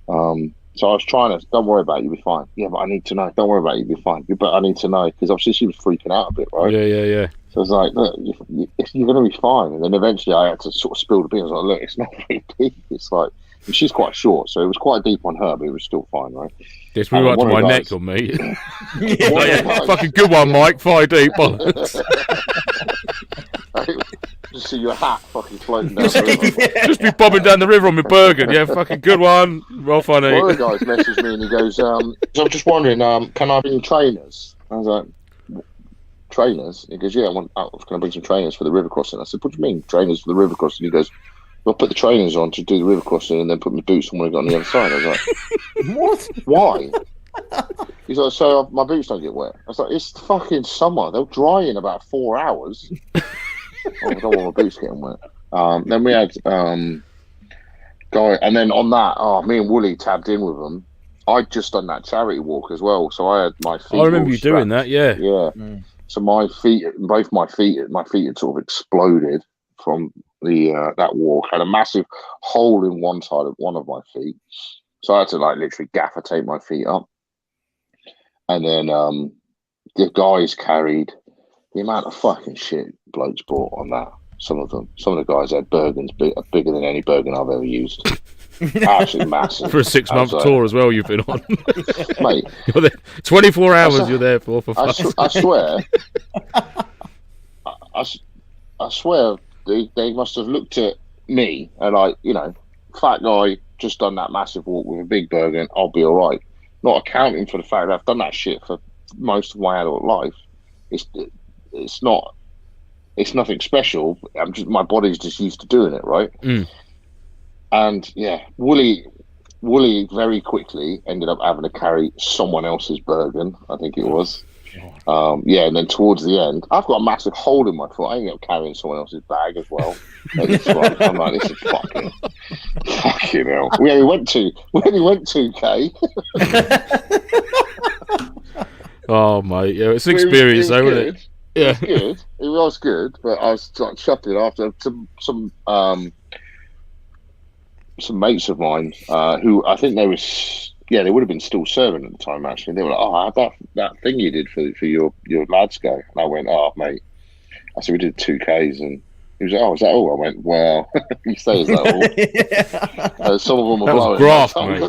So I was trying to, don't worry about it, you'll be fine. Yeah, but I need to know. Don't worry about it, you'll be fine. But I need to know, because obviously she was freaking out a bit, right? Yeah. So I was like, look, you're going to be fine. And then eventually I had to sort of spill the beans. I was like, look, it's not very deep. It's like, and she's quite short, so it was quite deep on her, but it was still fine, right? It's really right to my neck on me. Fucking good one, Mike. 5 deep. Just see your hat fucking floating down the river. Just be bobbing down the river on my Bergen. Yeah, fucking good one. Well funny. One of the guys messaged me and he goes, so I'm just wondering, can I bring trainers? I was like, trainers? He goes, yeah, I was going to bring some trainers for the river crossing. I said, what do you mean, trainers for the river crossing? He goes, well, put the trainers on to do the river crossing and then put my boots on when I got on the other side. I was like, What? Why? He's like, so my boots don't get wet. I was like, it's fucking summer. They'll dry in about 4 hours. I don't want my boots getting wet. Then we had guy, and then on that, me and Wooly tabbed in with them. I'd just done that charity walk as well, so I had my feet. I remember you doing that, yeah. So both my feet had sort of exploded from the that walk. Had a massive hole in one side of one of my feet, so I had to like literally gaffer tape my feet up. And then the guys carried the amount of fucking shit blokes brought on that. Some of the guys had Bergens bigger than any Bergen I've ever used. Absolutely massive. For a 6-month tour as well you've been on. Mate. You're there, 24 hours you're there for I swear. I swear they must have looked at me and like, fat guy, just done that massive walk with a big Bergen, I'll be alright. Not accounting for the fact that I've done that shit for most of my adult life. It's nothing special. My body's just used to doing it, right? And yeah, Wooly very quickly ended up having to carry someone else's Bergen, I think it was. And then towards the end, I've got a massive hole in my foot. I ended up carrying someone else's bag as well. I'm like, this is fucking hell. We only went 2K. Oh mate, yeah, it's an experience though, isn't it? Yeah, it was good. It was good, but I was like chuckling after some mates of mine who I think they would have been still serving at the time. Actually, they were like, "Oh, how'd that thing you did for your lads go?" And I went, "Oh, mate," I said, "We did 2Ks," and he was like, "Oh, is that all?" I went, "Well," you say, "Is that all?" Some of them were blowing. Graft, mate.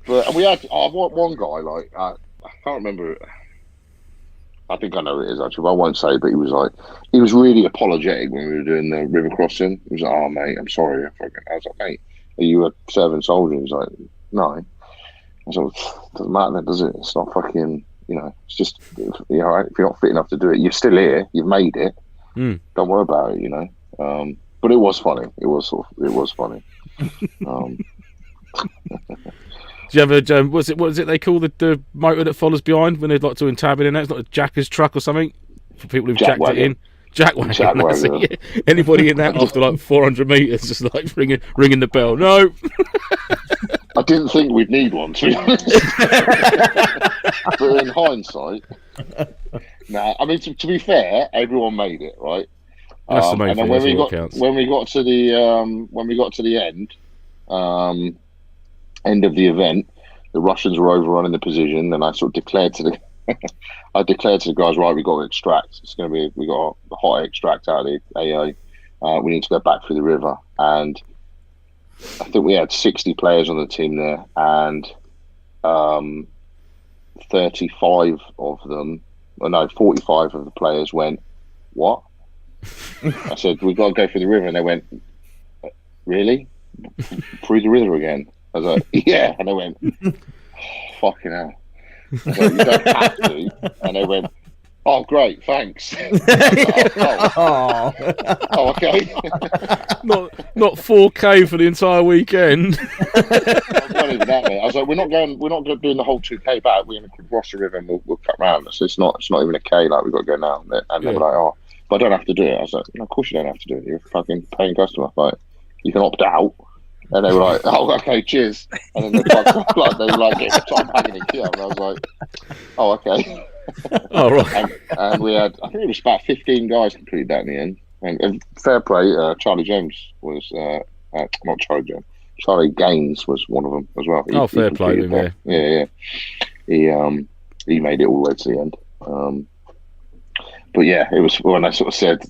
But we had one guy, like, I can't remember. I think I know who it is, actually, but I won't say. But he was really apologetic when we were doing the river crossing. He was like, "Oh, mate, I'm sorry." I was like, "Mate, are you a serving soldier?" He was like, "No." I was like, "It doesn't matter then, does it? It's not fucking, it's just, if you're not fit enough to do it, you're still here, you've made it. Don't worry about it, But it was funny. It was funny. Do you have what is it they call the motor that follows behind when they're like doing tabbing in there? It's not a jacker's truck or something for people who've jacked it in. Jackwagon. Yeah. Anybody in that after like 400 meters, just like ringing the bell. No. I didn't think we'd need one, to be honest. But in hindsight, I mean, to be fair, everyone made it, right? That's the main and then thing. when we got to the end of the event, the Russians were overrunning the position, and I sort of declared to the guys, right, we got to extract. We got a hot extract out of the AA. We need to go back through the river, and I think we had 60 players on the team there, and 45 of them, 45 of the players went, "What?" I said, "We've got to go through the river," and they went, "Really? Through the river again?" I was like, "Yeah," and they went, "Fucking hell." I was like, "You don't have to," and they went, "Oh, great, thanks." Oh, okay. not 4K for the entire weekend. Not even that, mate. I was like, we're not doing the whole 2K back. We're going to cross the river and we'll cut round. So it's not even a K. Like, we've got to go now. And they were like, "Oh, but I don't have to do it." I was like, "No, of course you don't have to do it. You're a fucking paying customer. Like, you can opt out." And they were like, "Oh, okay, cheers." And then they were like, getting the top hanging in key up. And I was like, "Oh, okay." Oh right. And we had, I think it was about 15 guys completed that in the end. And fair play, Charlie James was, not Charlie James, Charlie Gaines was one of them as well. Oh, fair play to completed him, that. Yeah. He made it all the way to the end. But yeah, it was when I sort of said,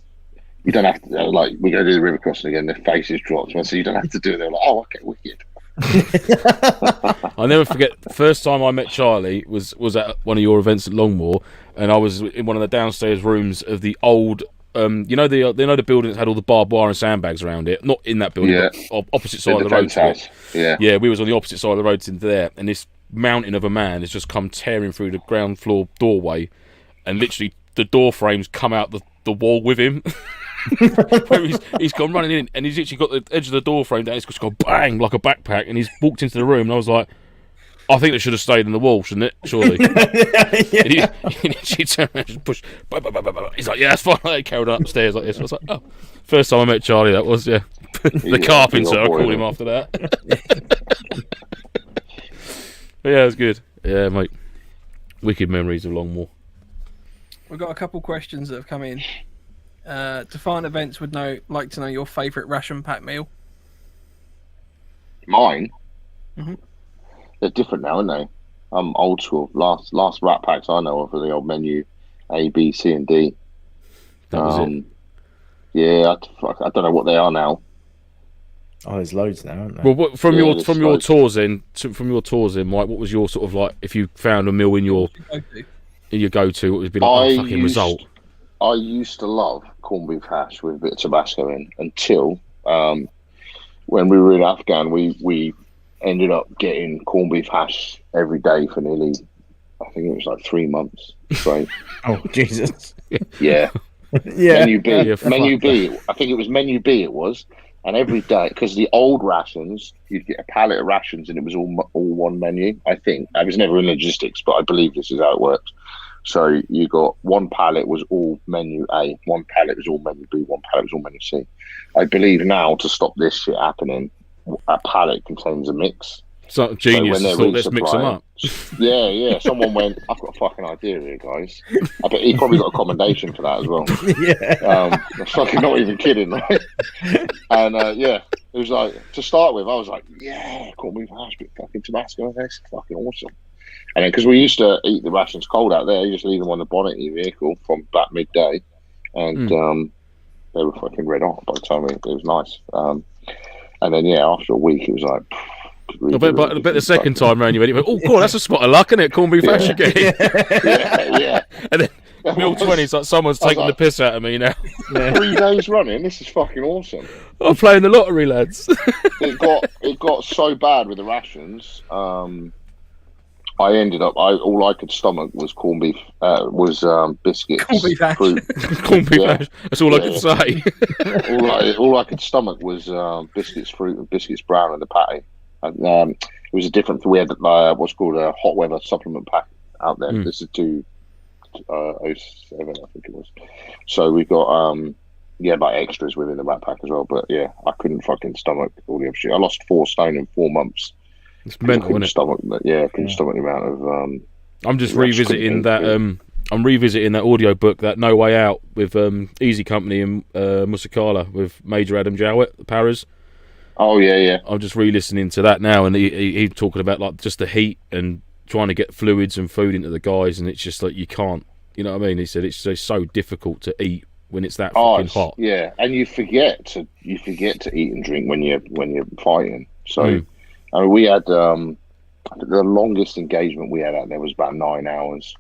you don't have to, like, we're going to do the river crossing again, their faces dropped. So you don't have to do it. They're like, oh, okay, wicked. I'll never forget. First time I met Charlie was at one of your events at Longmoor, and I was in one of the downstairs rooms of the old. You know the building that had all the barbed wire and sandbags around it. Not in that building, but opposite side of the road. House. Yeah, we was on the opposite side of the road to there, and this mountain of a man has just come tearing through the ground floor doorway, and literally the door frames come out the wall with him. Where he's gone running in, and he's literally got the edge of the door frame down. It's just gone bang like a backpack, and he's walked into the room. And I was like, I think they should have stayed in the wall, shouldn't it? Surely. And he turned around and pushed. He's like, yeah, that's fine. They carried on upstairs like this. I was like, oh, first time I met Charlie, that was the carpenter. I called him after that. But yeah, it was good. Yeah, mate. Wicked memories of Longmoor. We've got a couple questions that have come in. Defiant Events would like to know your favourite ration pack meal. Mine? Mm-hmm. They're different now, aren't they? Old school. Last rat packs I know of are the old menu A, B, C, and D. That was it. Yeah, I don't know what they are now. Oh, there's loads now, aren't there? Well, from your tours then, Mike, what was your sort of like, if you found a meal in your go-to, what would be like fucking result? I used to love corned beef hash with a bit of Tabasco in until when we were in Afghan, we ended up getting corned beef hash every day for nearly, I think it was like 3 months straight. Oh, Jesus. Yeah. Yeah. Menu B. I think it was menu B it was. And every day, because the old rations, you'd get a pallet of rations and it was all one menu, I think. I was never in logistics, but I believe this is how it works. So you got one pallet was all menu A, one pallet was all menu B, one pallet was all menu C. I believe now, to stop this shit happening, a pallet contains a mix. So genius, so let's mix them up. Yeah. Someone went, I've got a fucking idea here, guys. I bet he probably got a commendation for that as well. Yeah. I'm fucking not even kidding, right? And it was like, to start with, I was like, yeah, corned beef hash, bit fucking Tabasco, that's fucking awesome. And then, because we used to eat the rations cold out there, you just leave them on the bonnet of your vehicle from about midday, and they were fucking red hot by the time it was nice. And then, after a week, it was like... I bet the second time round you went, oh god, that's a spot of luck, isn't it? Corned beef hash again. Yeah. And then meal 20, it's like someone's taking the piss out of me now. 3 days running, this is fucking awesome. I'm playing the lottery, lads. It got so bad with the rations. I ended up. All I could stomach was corned beef. Biscuits. Corned beef hash. Corned beef hash. That's all I could say. all I could stomach was biscuits, fruit, and biscuits brown, and the patty. And, it was a different. We had what's called a hot weather supplement pack out there. This is 207, I think it was. So we got about extras within the rat pack as well. But yeah, I couldn't fucking stomach all the other shit. I lost 4 stone in 4 months. It's mental, isn't it? Stomach the amount of. I'm just revisiting that. I'm revisiting that audio book, that No Way Out, with Easy Company and Musakala with Major Adam Jowett, the Paras. Oh yeah. I'm just re-listening to that now, and he's talking about like just the heat and trying to get fluids and food into the guys, and it's just like you can't. You know what I mean? He said it's just so difficult to eat when it's that fucking hot. Yeah, and you forget to eat and drink when you're fighting. So. I mean, we had the longest engagement we had out there was about 9 hours,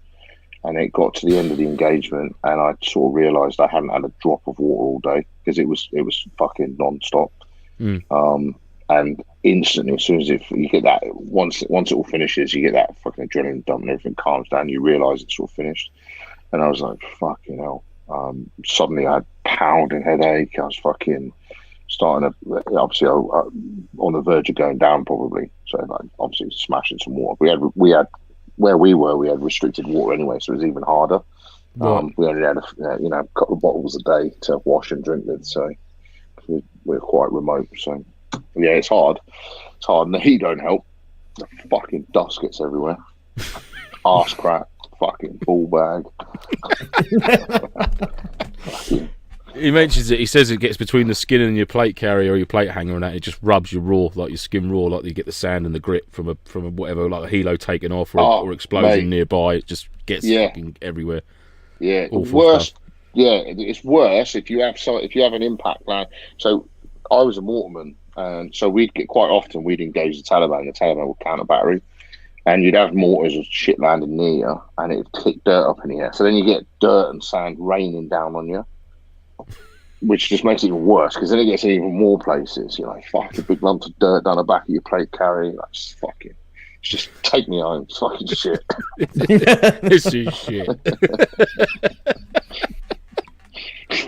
and it got to the end of the engagement, and I sort of realised I hadn't had a drop of water all day because it was fucking non-stop. And instantly, as soon as you get that, once it all finishes, you get that fucking adrenaline dump and everything calms down. You realise it's all finished, and I was like, fucking hell. Suddenly, I had pounding headache. I was fucking. Starting to obviously on the verge of going down probably. So like obviously smashing some water. We had where we had restricted water anyway, so it was even harder. Right. We only had a couple of bottles a day to wash and drink with, so we're quite remote. So yeah, it's hard. It's hard, and the heat don't help. The fucking dust gets everywhere. Arse crack, fucking ball bag. He mentions it. He says it gets between the skin and your plate carrier or your plate hanger, and that it just rubs you raw, like your skin raw, like you get the sand and the grit from a whatever, like a helo taken off or explosion nearby. It just gets fucking everywhere. Yeah, Awful worse. stuff. Yeah, it's worse if you have an impact line. So I was a mortarman, and so we'd engage the Taliban. The Taliban would counter battery, and you'd have mortars and shit landing near you, and it'd kick dirt up in the air. So then you get dirt and sand raining down on you, which just makes it even worse because then it gets in even more places. You're like, fucking big lumps of dirt down the back of your plate carrier. Like, just take me home. It's fucking shit. This is shit.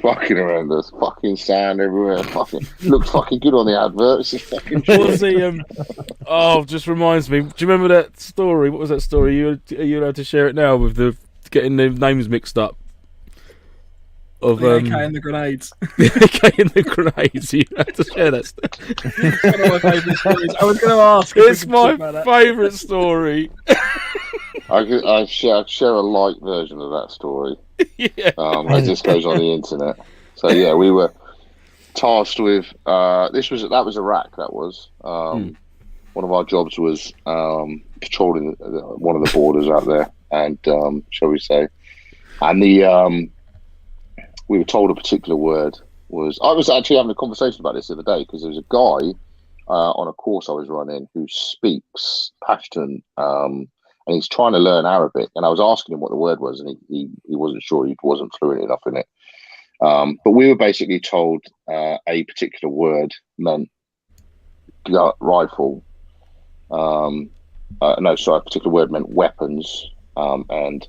Fucking horrendous. Fucking sand everywhere. Fucking looks fucking good on the advert. It's just fucking shit. What's the just reminds me. Do you remember that story? What was that story? Are you allowed to share it now with the getting the names mixed up? Of the AK and the grenades. The AK and the grenades. You have to share that story. One of my favourite stories. I was going to ask. It's my favourite story. I share a light version of that story. Yeah. As this goes on the internet. So yeah, we were tasked with that was Iraq. That was one of our jobs was patrolling one of the borders out there, and shall we say, and we were told a particular word was. I was actually having a conversation about this the other day because there was a guy on a course I was running who speaks Pashtun, and he's trying to learn Arabic. And I was asking him what the word was, and he wasn't sure. He wasn't fluent enough in it. But we were basically told a particular word meant rifle. A particular word meant weapons, and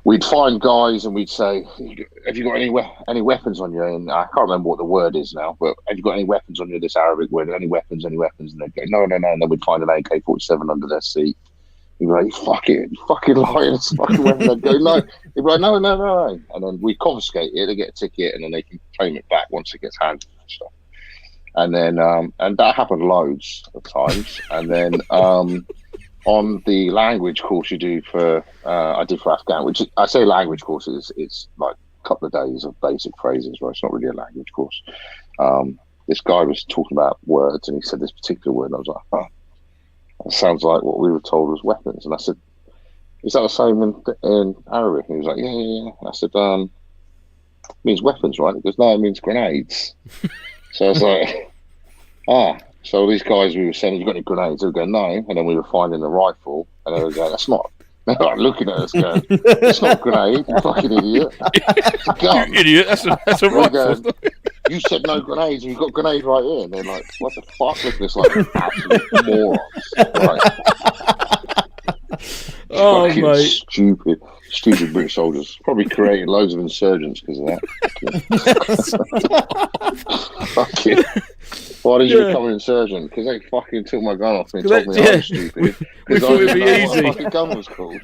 we'd find guys and we'd say, have you got any weapons on you? And I can't remember what the word is now, but have you got any weapons on you? This Arabic word, any weapons? And they'd go, no. And then we'd find an AK-47 under their seat. He'd be like, you fucking lying, it's a fucking weapon. They'd go, no. He'd be like, no. And then we confiscate it, they get a ticket, and then they can claim it back once it gets handed and stuff. And then, and that happened loads of times. And then, on the language course you do for, I did for Afghan, which I say language courses, it's like a couple of days of basic phrases, right? It's not really a language course. This guy was talking about words, and he said this particular word, and I was like, oh, that sounds like what we were told was weapons. And I said, is that the same in Arabic? And he was like, yeah. And I said, it means weapons, right? He goes, no, it means grenades. So I was like, So these guys, we were saying, you got any grenades? They would go, no. And then we were finding the rifle, and they would go, that's not. They're like looking at us going, it's not a grenade, you fucking idiot. It's a gun. You idiot, that's a rifle. You said no grenades, and you've got a grenade right here. And they're like, what the fuck? Look at this, like, absolute morons. Right. Oh, fucking mate. Stupid British soldiers. Probably created loads of insurgents because of that. Fucking. Why did you become an insurgent? Because they fucking took my gun off me and told me I was stupid. We thought it'd be easy. What the fucking gun was called.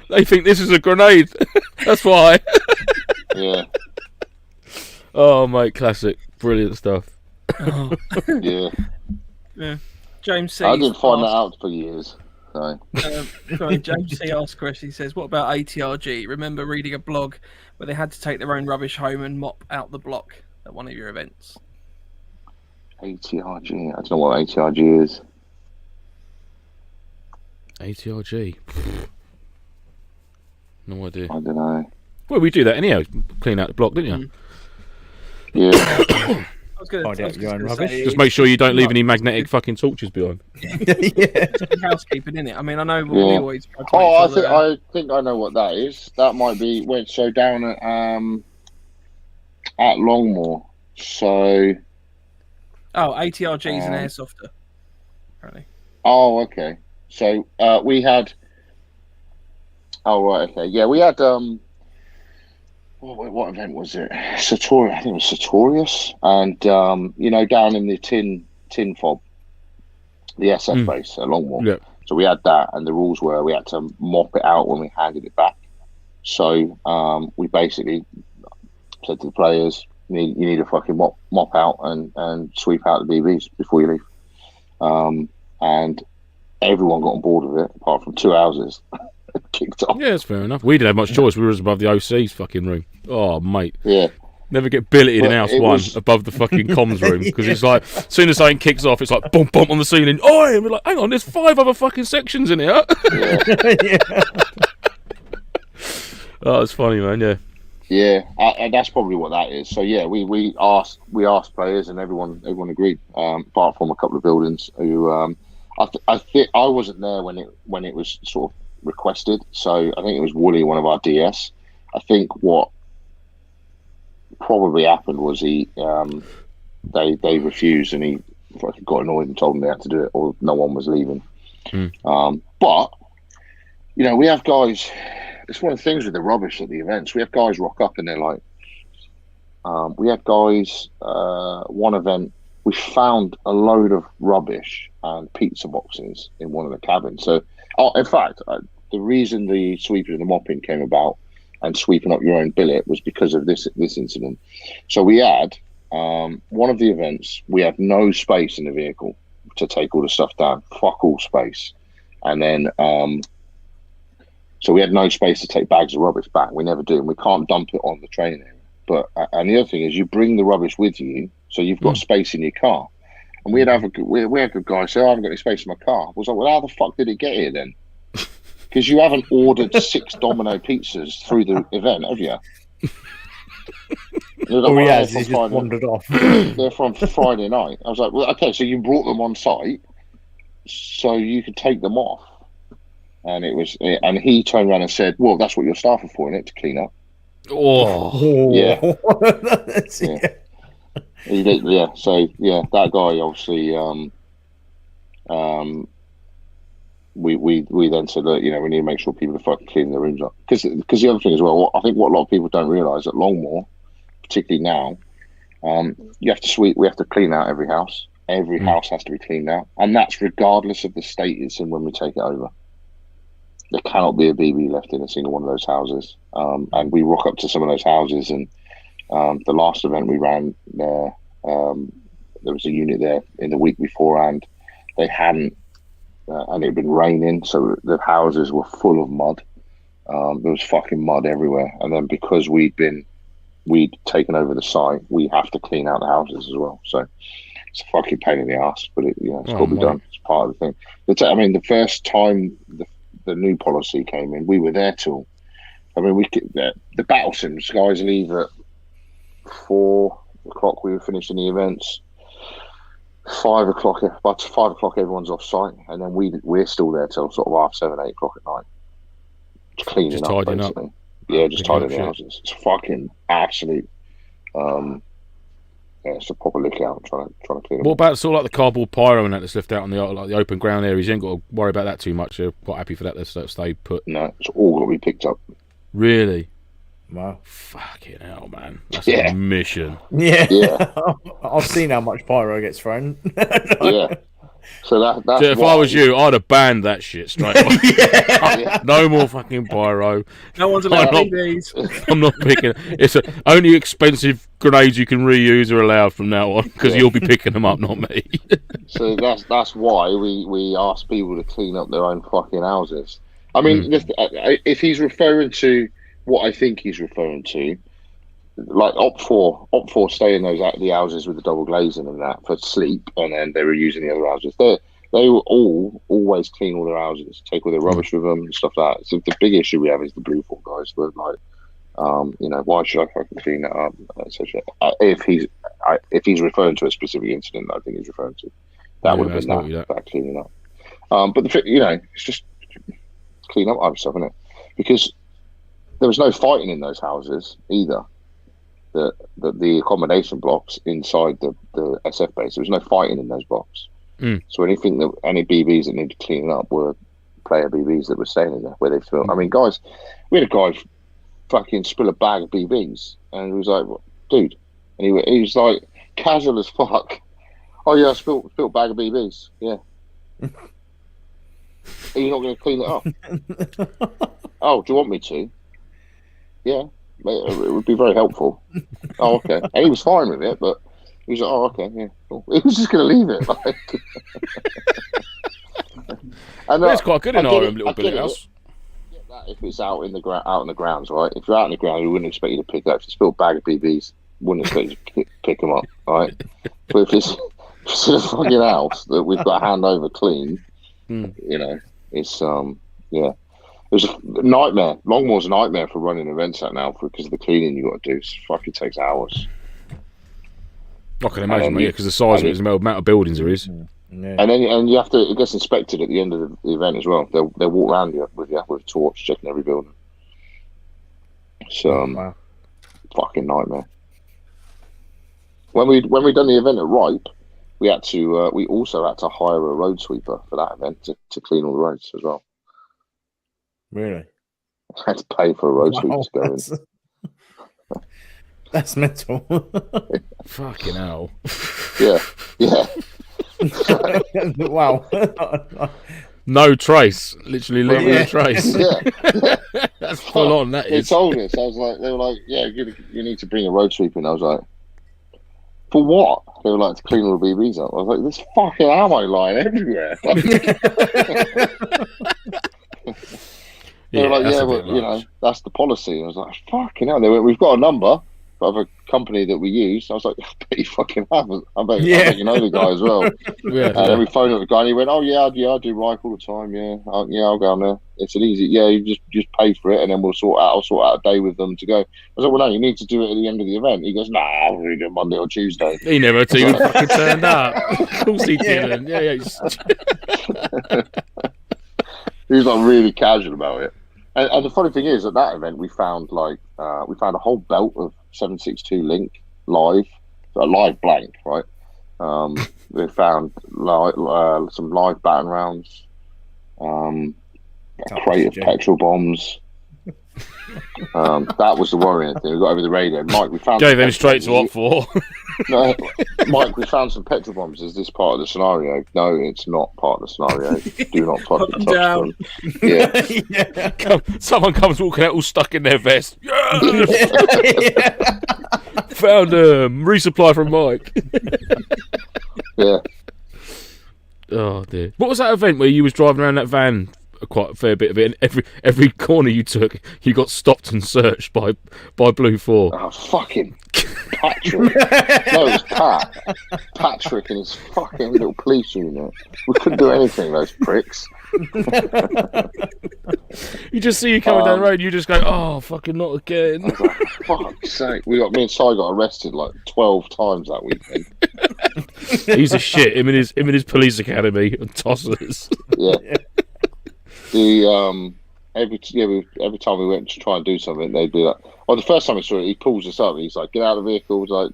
They think this is a grenade. That's why. Yeah. Oh, mate, classic. Brilliant stuff. Yeah. James C. I didn't find that out for years. Sorry, James C. asked Chris, he says, what about ATRG? Remember reading a blog where they had to take their own rubbish home and mop out the block at one of your events? ATRG? I don't know what ATRG is. ATRG? No idea. I don't know. Well, we do that anyhow. Clean out the block, didn't you? Yeah. Just make sure you don't leave any magnetic fucking torches behind. Yeah. Housekeeping, innit? I mean, I know we always. I think I know what that is. That might be down at Longmoor. So. Oh, ATRG is an airsofter. Apparently. Oh, okay. So we had. Oh right, okay. Yeah, we had. What event was it? Sartorius. I think it was Sartorius, and down in the tin fob, the SF base at Longmoor. Yeah. So we had that, and the rules were we had to mop it out when we handed it back. So we basically said to the players, you need to fucking mop out and sweep out the BBs before you leave. And everyone got on board with it, apart from two houses. kicked off. Yeah, that's fair enough. We didn't have much choice. We were just above the OC's fucking room. Oh, mate. Yeah. Never get billeted in But house it one was- above the fucking comms room because it's like, as soon as something kicks off, it's like boom, boom on the ceiling. Oi! And we're like, hang on, there's 5 other fucking sections in here. Yeah. Oh, it's funny, man. Yeah. Yeah, and that's probably what that is. So yeah, we asked players, and everyone agreed, apart from a couple of buildings who I think I wasn't there when it was sort of requested. So I think it was Wooly, one of our DS. I think what probably happened was they refused, and he fucking got annoyed and told them they had to do it, or no one was leaving. But you know, we have guys. It's one of the things with the rubbish at the events. We have guys rock up and they're like, we had guys, one event, we found a load of rubbish and pizza boxes in one of the cabins. So, in fact, the reason the sweeping and the mopping came about and sweeping up your own billet was because of this incident. So we had, one of the events, we had no space in the vehicle to take all the stuff down. Fuck all space. And then, so we had no space to take bags of rubbish back. We never do, and we can't dump it on the training area. But and the other thing is, you bring the rubbish with you, so you've got space in your car. And we had good guys say, "I haven't got any space in my car." I was like, "Well, how the fuck did it get here then?" Because you haven't ordered 6 Domino pizzas through the event, have you? All he has is just wandered off. They're from Friday night. I was like, "Well, okay, so you brought them on site, so you could take them off." And he turned around and said, "Well, that's what your staff are for, innit, to clean up." Oh, yeah. Yeah. So that guy obviously. We then said that, you know, we need to make sure people are fucking cleaning their rooms up, because the other thing as well, I think what a lot of people don't realise at Longmoor, particularly now, we have to clean out every house. Every house has to be cleaned out, and that's regardless of the state it's in when we take it over. There cannot be a BB left in a single one of those houses. And we rock up to some of those houses, and the last event we ran there, there was a unit there in the week beforehand. They hadn't, and it had been raining, so the houses were full of mud. There was fucking mud everywhere. And then because we'd taken over the site, we have to clean out the houses as well. So it's a fucking pain in the ass, but it's got to be done. It's part of the thing. But I mean, the first time the new policy came in, we were there till, I mean, the battle sims guys leave at 4 o'clock. We were finishing the events. 5 o'clock, about 5 o'clock, everyone's off site, and then we're still there till sort of 7, 8 o'clock at night, just cleaning just up, tidying basically. up. Yeah, just tidying the shit. houses. It's fucking absolute. It's a proper lick out trying to clean them. What about sort of like the cardboard pyro and that's left out on the open ground areas? You ain't got to worry about that too much. You're quite happy for that to stay put. No, it's all got to be picked up. Really? Wow. Fucking hell, man. That's a mission. Yeah. I've seen how much pyro gets thrown. Yeah. So that's So if I was you, I'd have banned that shit straight away. No more fucking pyro. No one's allowed BBs. I'm not picking. It's only expensive grenades you can reuse are allowed from now on, because you'll be picking them up, not me. So that's why we ask people to clean up their own fucking houses. I mean, if he's referring to what I think he's referring to, like Op4 stay in the houses with the double glazing and that for sleep, and then they were using the other houses. They were always clean all their houses, take all their rubbish with them and stuff like that. So the big issue we have is the Blue Fort guys. We're like, you know, why should I fucking clean that up? If he's referring to a specific incident, I think he's referring to that would have been that cleaning up. But it's just clean up other stuff, isn't it? Because there was no fighting in those houses either. The accommodation blocks inside the SF base, there was no fighting in those blocks. So any BBs that needed cleaning up were player BBs that were staying in there where they spilled. I mean, guys, we had a guy fucking spill a bag of BBs, and he was like, "Dude," and he was like casual as fuck. "Oh yeah, I spilled a bag of BBs. Yeah." Are you not going to clean it up? Oh, do you want me to? Yeah. It would be very helpful. Oh, okay. And he was fine with it, but he was like, "Oh, okay, yeah, cool." He was just going to leave it. And it's quite good in our little billet house. that if it's out in the grounds, right? If you're out in the ground, we wouldn't expect you to pick up. If you spill a bag of BBs, wouldn't expect you to pick them up, right? But if it's in a fucking house that we've got to hand over clean, you know, it's yeah. It was a nightmare. Longmore's a nightmare for running events out now because of the cleaning you got to do. It fucking takes hours. I can imagine, mate, because the size of it is the amount of buildings there is. Yeah. And you have to. It gets inspected at the end of the event as well. They'll walk around you with a torch, checking every building. So Wow. fucking nightmare. When we done the event at Ripe, we also had to hire a road sweeper for that event to clean all the roads as well. Really? I had to pay for a road sweeper to go in. That's mental. Fucking hell. Yeah. Wow. No trace. Literally leaving Yeah. a trace. Yeah. That's full on, that They is. told us. I was like, they were like, yeah, you need to bring a road sweeper. And I was like, for what? They were like, to clean all the BBs up. I was like, there's fucking ammo lying everywhere. They were like, that's yeah, a well, bit you know, much. that's the policy. I was like, fucking hell. They went, we've got a number of a company that we use. I was like, I bet you fucking have. I bet you know the guy as well. Yeah, And then we phoned up the guy and he went, oh, yeah, I do Reich all the time. Yeah, I'll go on there. It's an easy, yeah, you just pay for it and then I'll sort out a day with them to go. I was like, well, no, you need to do it at the end of the event. He goes, nah, I'll really do it Monday or Tuesday. He never even fucking turned up. Of course he didn't. Yeah. He was like really casual about it. And the funny thing is, at that event, we found a whole belt of 7.62 Link live, a live blank, right? We found some live baton rounds, a crate of petrol bombs. That was the worrying thing. We got over the radio. Mike, we found. Gave him straight to opt for. No, Mike, we found some petrol bombs. Is this part of the scenario? No, it's not part of the scenario. Do not fucking touch them. Yeah. Someone comes walking out all stuck in their vest. Yes! Found a resupply from Mike. Yeah. Oh dear. What was that event where you was driving around that van quite a fair bit of it, and every corner you took, you got stopped and searched by Blue 4? Oh, fucking Patrick. No, it was Patrick and his fucking little police unit. We couldn't do anything, those pricks. You just see you coming down the road, you just go, oh, fucking not again. I was like, fuck's sake. Me and Si got arrested like 12 times that weekend. He's a shit, him and his police academy and tossers. Yeah. Every time we went to try and do something, they'd be like, the first time I saw it, he pulls us up and he's like, get out of the vehicle. I was like,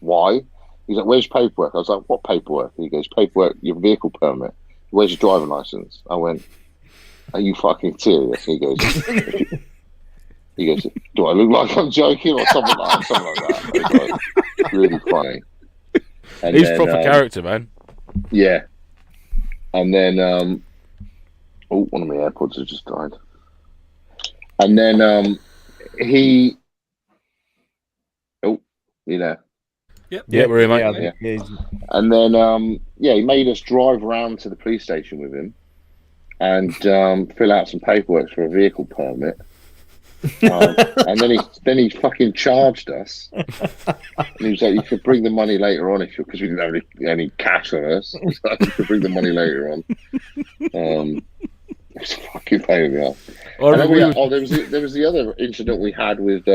why? He's like, where's your paperwork? I was like, what paperwork? He goes, paperwork, your vehicle permit. Where's your driving license? I went, are you fucking serious? He goes, do I look like I'm joking or something like that? It was like, really funny. And He's proper character, man. Yeah. And then one of my AirPods has just died. And then you know. Yeah, we're here, mate. Yeah. And then he made us drive around to the police station with him and fill out some paperwork for a vehicle permit. And then he fucking charged us. And he was like, you could bring the money later on because we didn't have any cash on us. He's like, you could bring the money later on. It's a fucking pain in the ass. And then there was the other incident we had with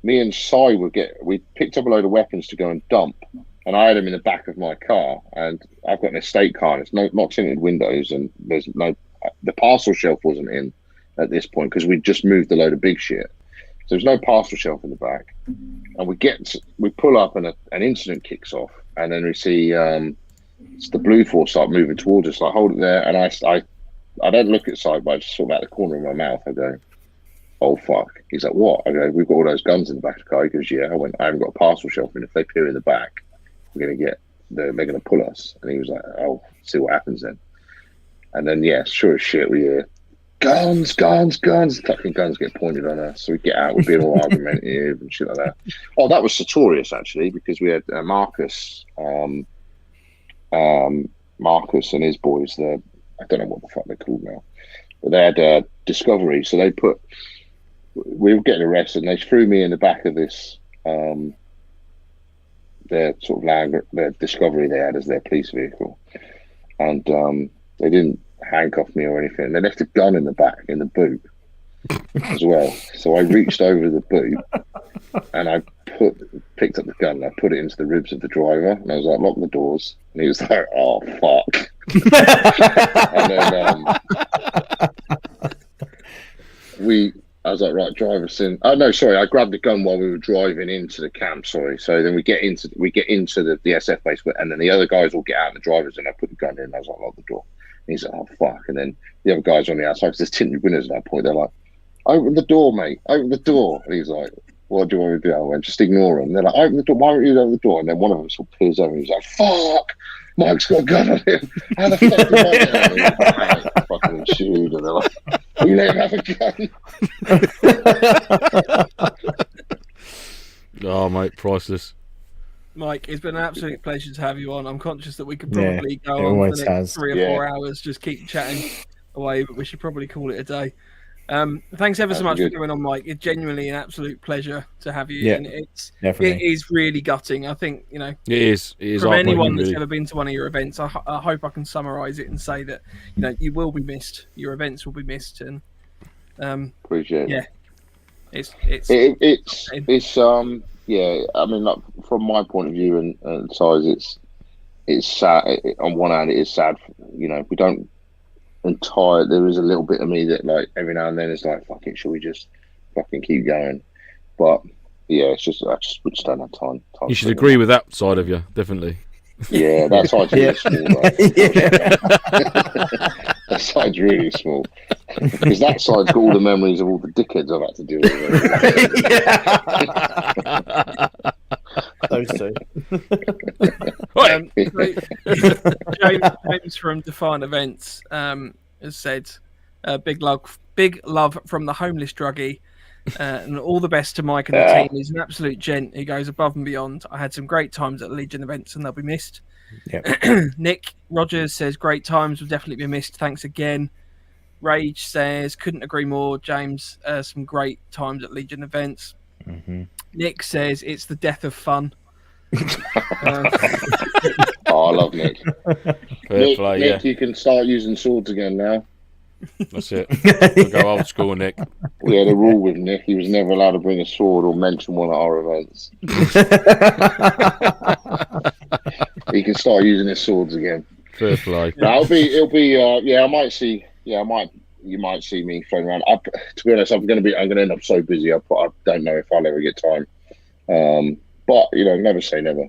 me and Si we picked up a load of weapons to go and dump, and I had them in the back of my car, and I've got an estate car, and it's not tinted windows, and the parcel shelf wasn't in at this point because we'd just moved a load of big shit. So there's no parcel shelf in the back, and we pull up, and an incident kicks off, and then we see it's the Blue Force start moving towards us. I hold it there, and I don't look at side, but I just sort of out the corner of my mouth. I go, oh fuck. He's like, what? I go, we've got all those guns in the back of the car. He goes, yeah. I went, I haven't got a parcel shelf, and if they peer in the back, they're gonna pull us. And he was like, oh, see what happens then. And then sure as shit, we hear guns. Fucking guns get pointed on us. So we get out, we're being all argumentative and shit like that. Oh, that was Sartorius actually, because we had Marcus and his boys. I don't know what the fuck they're called now. but they had Discovery, so we were getting arrested, and they threw me in the back of this their sort of their Discovery they had as their police vehicle, and they didn't handcuff me or anything. They left a gun in the back in the boot as well. So I reached over the boot and I picked up the gun and I put it into the ribs of the driver, and I was like, lock the doors, and he was like, oh fuck. And then I was like, right, drive us in. Oh no, sorry, I grabbed the gun while we were driving into the camp. Sorry. So then we get into the SF base, and then the other guys will get out, and the drivers, and I put the gun in. And I was like, lock the door. And he's like, oh fuck. And then the other guys on the outside, because there's tinted windows at that point. They're like, open the door, mate. Open the door. And he's like, what do you want me to do? I went, just ignore them. They're like, open the door. Why don't you open the door? And then one of them sort of peers over, and he's like, fuck. Mike's got a gun on him. How the fuck did Mike get on him? Like, fucking shoot. And they're like, you let him have a gun. Oh, mate, priceless. Mike, it's been an absolute pleasure to have you on. I'm conscious that we could probably go on for the next 3 or 4 hours, just keep chatting away, but we should probably call it a day. Thanks ever so much for coming on, Mike. It's genuinely an absolute pleasure to have you. Yeah, and it is really gutting. I think, it is from anyone that's ever been to one of your events, I hope I can summarise it and say that you will be missed. Your events will be missed, and appreciate it. It's yeah. I mean, like, from my point of view and size, it's sad. On one hand, it is sad. We don't. There is a little bit of me that, like, every now and then is like, fuck it, should we just fucking keep going? But yeah, it's just I just don't have time. You should agree with that side of you, definitely. Yeah, that side's really small. That side's really small, because that side's got all the memories of all the dickheads I've had to deal with. James from Defiant Events has said, big love from the homeless druggie, and all the best to Mike and the team. He's an absolute gent who goes above and beyond. I had some great times at Legion Events, and they'll be missed. Yep. Nick Rogers says, great times will definitely be missed. Thanks again. Rage says, couldn't agree more, James. Some great times at Legion Events. Mm-hmm. Nick says, it's the death of fun. Oh, I love Nick. Nick, you can start using swords again now. That's it. We'll go old school, Nick. We had a rule with Nick. He was never allowed to bring a sword or mention one at our events. He can start using his swords again. Fair play. No, it'll be. I might see. Yeah, you might see me floating around. To be honest, I'm going to end up so busy. I don't know if I'll ever get time. But never say never.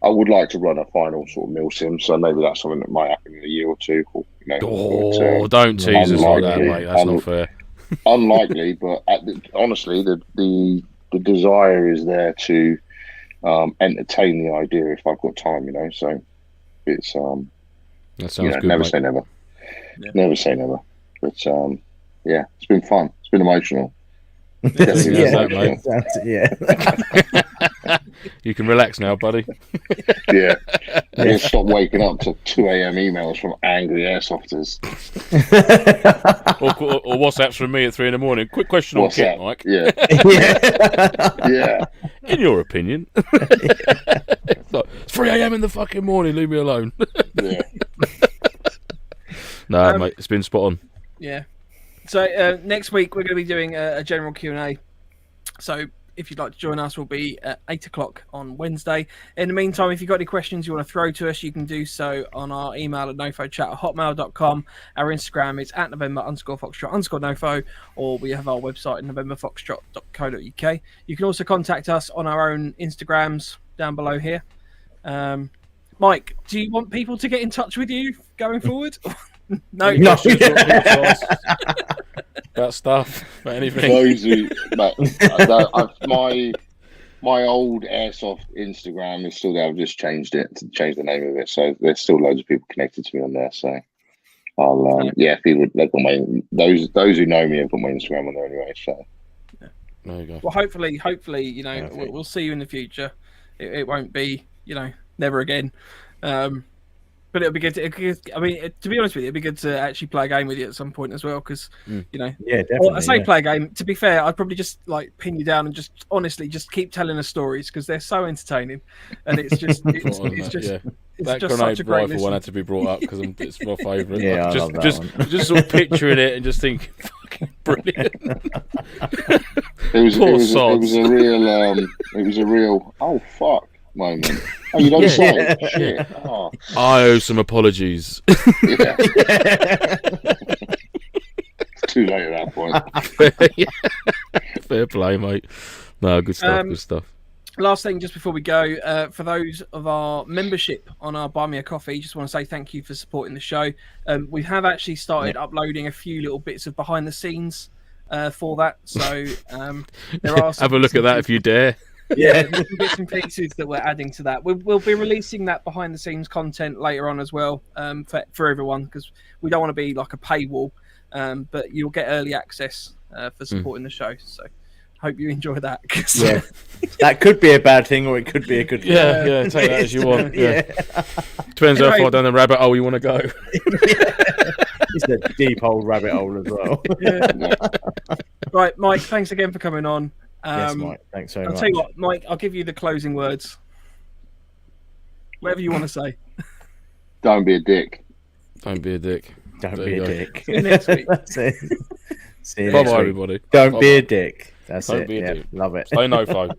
I would like to run a final sort of mil sim, so maybe that's something that might happen in a year or two. Don't tease us like that, mate. That's not fair. Unlikely, but honestly, the desire is there to entertain the idea if I've got time. So it's that sounds good. Never mate. say never. Yeah. Never say never. But it's been fun. It's been emotional. Yeah. You can relax now, buddy. Yeah. We'll stop waking up to 2 a.m. emails from angry airsofters. or WhatsApps from me at 3 a.m. Quick question on kit, Mike. Yeah. Yeah. In your opinion. It's 3 a.m. in the fucking morning. Leave me alone. Yeah. No, mate, it's been spot on. Yeah. So next week we're going to be doing a general Q&A. So if you'd like to join us, we'll be at 8 o'clock on Wednesday. In the meantime, if you've got any questions you want to throw to us, you can do so on our email at nofochat@hotmail.com. Our Instagram is @November_Foxtrot_NoFo, or we have our website at novemberfoxtrot.co.uk. You can also contact us on our own Instagrams down below here. Mike, do you want people to get in touch with you going forward? No. About stuff, about anything. Those who, my old airsoft Instagram is still there. I've just changed the name of it, so there's still loads of people connected to me on there. So I'll people, they've got those who know me have got my Instagram on there anyway. So there you go. Well, hopefully, we'll see you in the future. It won't be, never again. But it'll be good. I mean, to be honest with you, it'd be good to actually play a game with you at some point as well, because you know. Yeah, definitely. Well, I say yeah. play a game. To be fair, I'd probably just like pin you down and just honestly just keep telling us stories because they're so entertaining, and it's just it's That just such grenade a great rifle one listen. had to be brought up because it's my favourite. Yeah, I just love that just one. just sort of picturing it and just thinking, fucking brilliant. It was Poor it was sods. it was a real oh fuck moment. Oh, you don't Yeah. say shit. Oh, I owe some apologies. yeah. Too late at that point. Fair play, mate. No, good stuff. Good stuff. Last thing, just before we go, for those of our membership on our Buy Me a Coffee, just want to say thank you for supporting the show. We have actually started uploading a few little bits of behind the scenes for that. So there are some Have a look at that if you dare. yeah, there's some bits and pieces that we're adding to that. We'll be releasing that behind the scenes content later on as well for everyone, because we don't want to be like a paywall, but you'll get early access for supporting the show. So hope you enjoy that. Yeah, that could be a bad thing, or it could be a good thing. Yeah, take that as you want. Yeah. Depends how far down the rabbit hole you want to go. It's a deep old rabbit hole as well. Right, Mike, thanks again for coming on. Yes, Mike. Thanks so I'll much. tell you what, Mike, I'll give you the closing words. Whatever you want to say. Don't be a dick. Don't be a dick. Don't There be you a go. dick. See you next week. That's it. See you Bye next bye, week. everybody. Don't be Bye-bye. a dick. That's Don't it. be a Yeah, dick. love it. Stay NoFo.